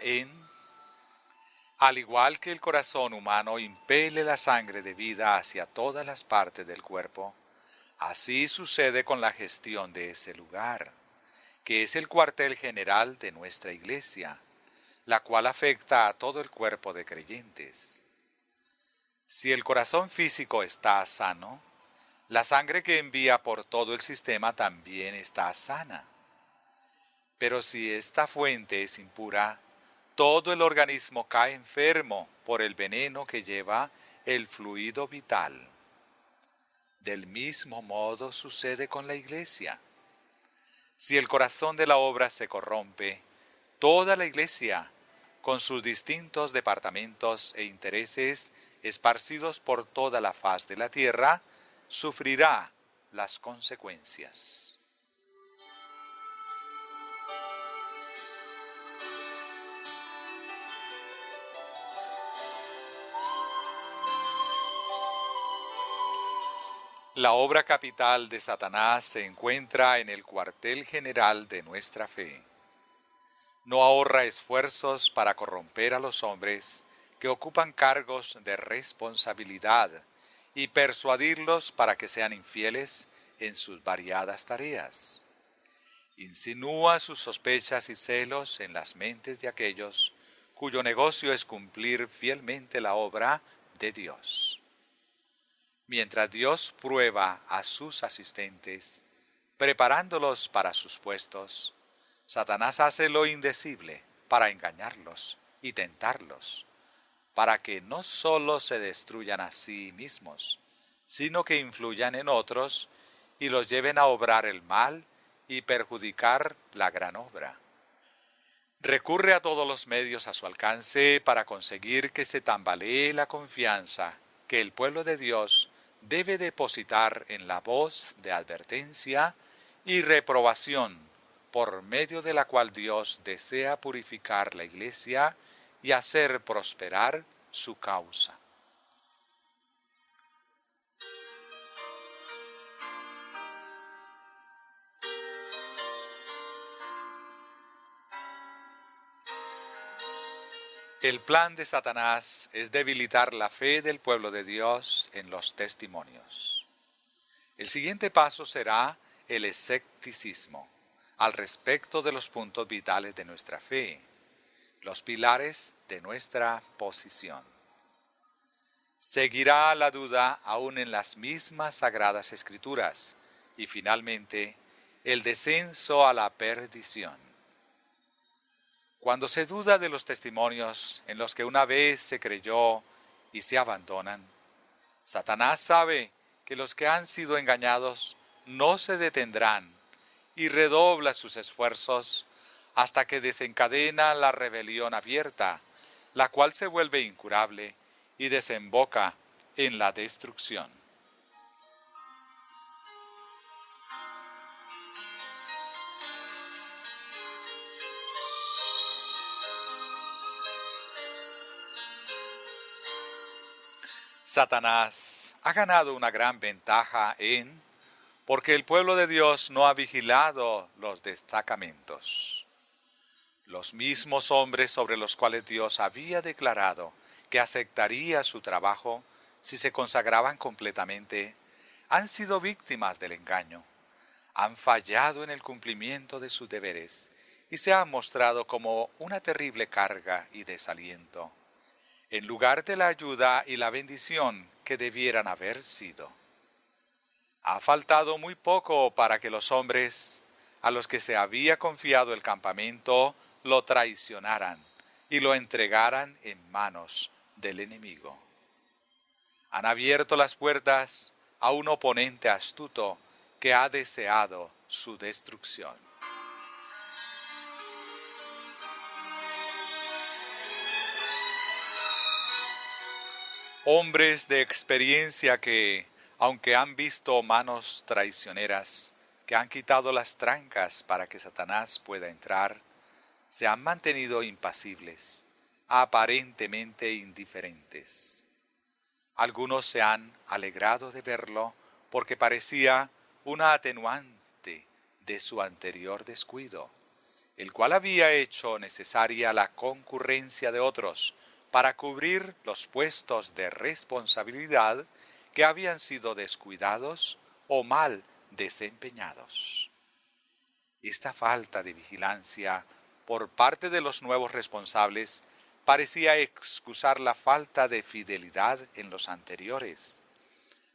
al igual que el corazón humano impele la sangre de vida hacia todas las partes del cuerpo, así sucede con la gestión de ese lugar, que es el cuartel general de nuestra Iglesia, la cual afecta a todo el cuerpo de creyentes. Si el corazón físico está sano, la sangre que envía por todo el sistema también está sana. Pero si esta fuente es impura, todo el organismo cae enfermo por el veneno que lleva el fluido vital. Del mismo modo sucede con la Iglesia. Si el corazón de la obra se corrompe, toda la Iglesia, con sus distintos departamentos e intereses esparcidos por toda la faz de la tierra, sufrirá las consecuencias. La obra capital de Satanás se encuentra en el cuartel general de nuestra fe. No ahorra esfuerzos para corromper a los hombres que ocupan cargos de responsabilidad y persuadirlos para que sean infieles en sus variadas tareas. Insinúa sus sospechas y celos en las mentes de aquellos cuyo negocio es cumplir fielmente la obra de Dios. Mientras Dios prueba a sus asistentes, preparándolos para sus puestos, Satanás hace lo indecible para engañarlos y tentarlos, para que no solo se destruyan a sí mismos, sino que influyan en otros y los lleven a obrar el mal y perjudicar la gran obra. Recurre a todos los medios a su alcance para conseguir que se tambalee la confianza que el pueblo de Dios debe depositar en la voz de advertencia y reprobación, por medio de la cual Dios desea purificar la Iglesia y hacer prosperar su causa. El plan de Satanás es debilitar la fe del pueblo de Dios en los testimonios. El siguiente paso será el escepticismo al respecto de los puntos vitales de nuestra fe, los pilares de nuestra posición. Seguirá la duda aún en las mismas sagradas escrituras y finalmente el descenso a la perdición. Cuando se duda de los testimonios en los que una vez se creyó y se abandonan, Satanás sabe que los que han sido engañados no se detendrán y redobla sus esfuerzos hasta que desencadena la rebelión abierta, la cual se vuelve incurable y desemboca en la destrucción. Satanás ha ganado una gran ventaja porque el pueblo de Dios no ha vigilado los destacamentos. Los mismos hombres sobre los cuales Dios había declarado que aceptaría su trabajo si se consagraban completamente, han sido víctimas del engaño, han fallado en el cumplimiento de sus deberes y se han mostrado como una terrible carga y desaliento, en lugar de la ayuda y la bendición que debieran haber sido. Ha faltado muy poco para que los hombres a los que se había confiado el campamento lo traicionaran y lo entregaran en manos del enemigo. Han abierto las puertas a un oponente astuto que ha deseado su destrucción. Hombres de experiencia que, aunque han visto manos traicioneras que han quitado las trancas para que Satanás pueda entrar, se han mantenido impasibles, aparentemente indiferentes. Algunos se han alegrado de verlo porque parecía una atenuante de su anterior descuido, el cual había hecho necesaria la concurrencia de otros para cubrir los puestos de responsabilidad que habían sido descuidados o mal desempeñados. Esta falta de vigilancia por parte de los nuevos responsables parecía excusar la falta de fidelidad en los anteriores,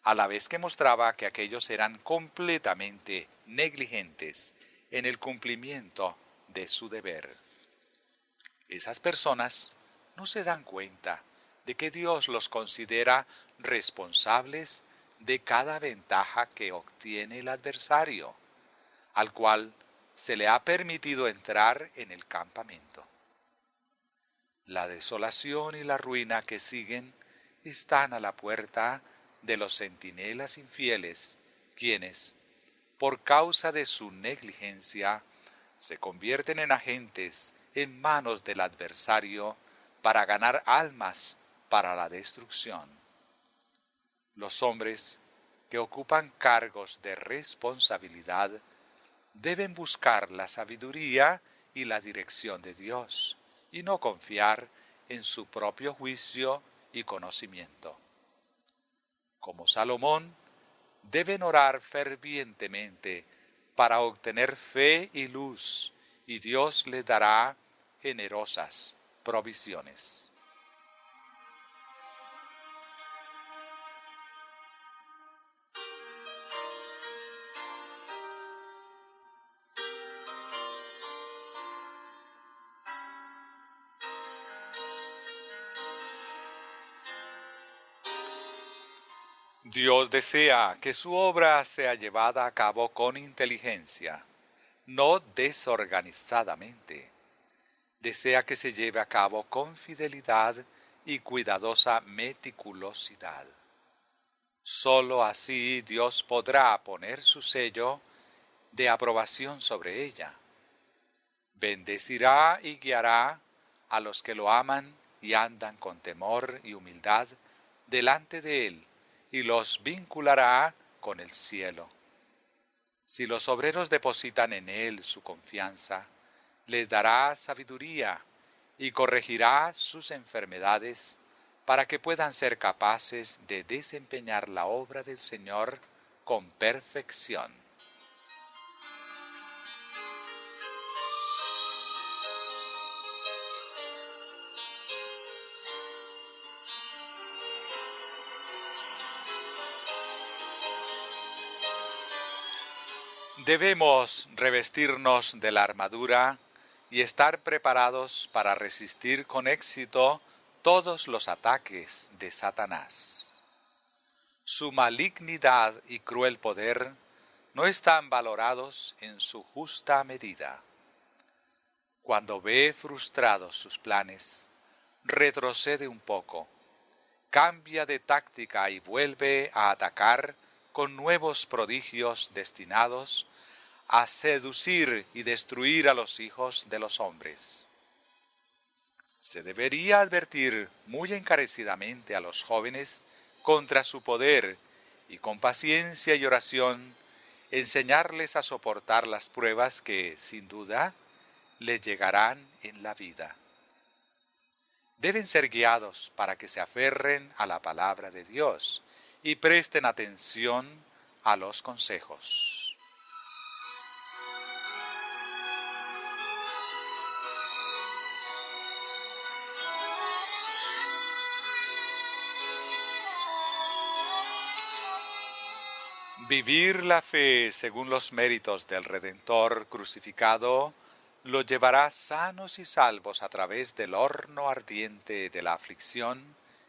a la vez que mostraba que aquellos eran completamente negligentes en el cumplimiento de su deber. Esas personas no se dan cuenta de que Dios los considera responsables de cada ventaja que obtiene el adversario, al cual se le ha permitido entrar en el campamento. La desolación y la ruina que siguen están a la puerta de los centinelas infieles, quienes, por causa de su negligencia, se convierten en agentes en manos del adversario para ganar almas para la destrucción. Los hombres que ocupan cargos de responsabilidad deben buscar la sabiduría y la dirección de Dios y no confiar en su propio juicio y conocimiento. Como Salomón, deben orar fervientemente para obtener fe y luz, y Dios les dará generosas provisiones. Dios desea que su obra sea llevada a cabo con inteligencia, no desorganizadamente. Desea que se lleve a cabo con fidelidad y cuidadosa meticulosidad. Sólo así Dios podrá poner su sello de aprobación sobre ella. Bendecirá y guiará a los que lo aman y andan con temor y humildad delante de Él, y los vinculará con el cielo. Si los obreros depositan en Él su confianza, les dará sabiduría y corregirá sus enfermedades para que puedan ser capaces de desempeñar la obra del Señor con perfección. Debemos revestirnos de la armadura y estar preparados para resistir con éxito todos los ataques de Satanás. Su malignidad y cruel poder no están valorados en su justa medida. Cuando ve frustrados sus planes, retrocede un poco, cambia de táctica y vuelve a atacar con nuevos prodigios destinados a seducir y destruir a los hijos de los hombres. Se debería advertir muy encarecidamente a los jóvenes contra su poder y con paciencia y oración enseñarles a soportar las pruebas que, sin duda, les llegarán en la vida. Deben ser guiados para que se aferren a la palabra de Dios y presten atención a los consejos. Vivir la fe según los méritos del Redentor crucificado lo llevará sanos y salvos a través del horno ardiente de la aflicción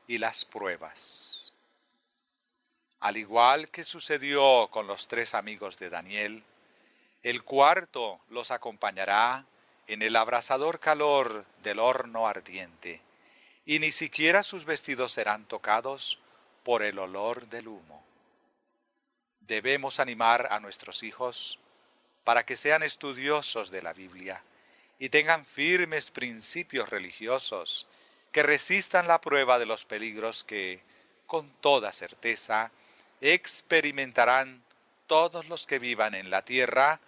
y las pruebas. Al igual que sucedió con los 3 amigos de Daniel, el cuarto los acompañará en el abrasador calor del horno ardiente, y ni siquiera sus vestidos serán tocados por el olor del humo. Debemos animar a nuestros hijos para que sean estudiosos de la Biblia y tengan firmes principios religiosos que resistan la prueba de los peligros que, con toda certeza, experimentarán todos los que vivan en la tierra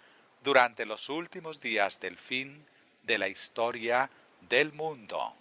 durante los últimos días del fin de la historia del mundo.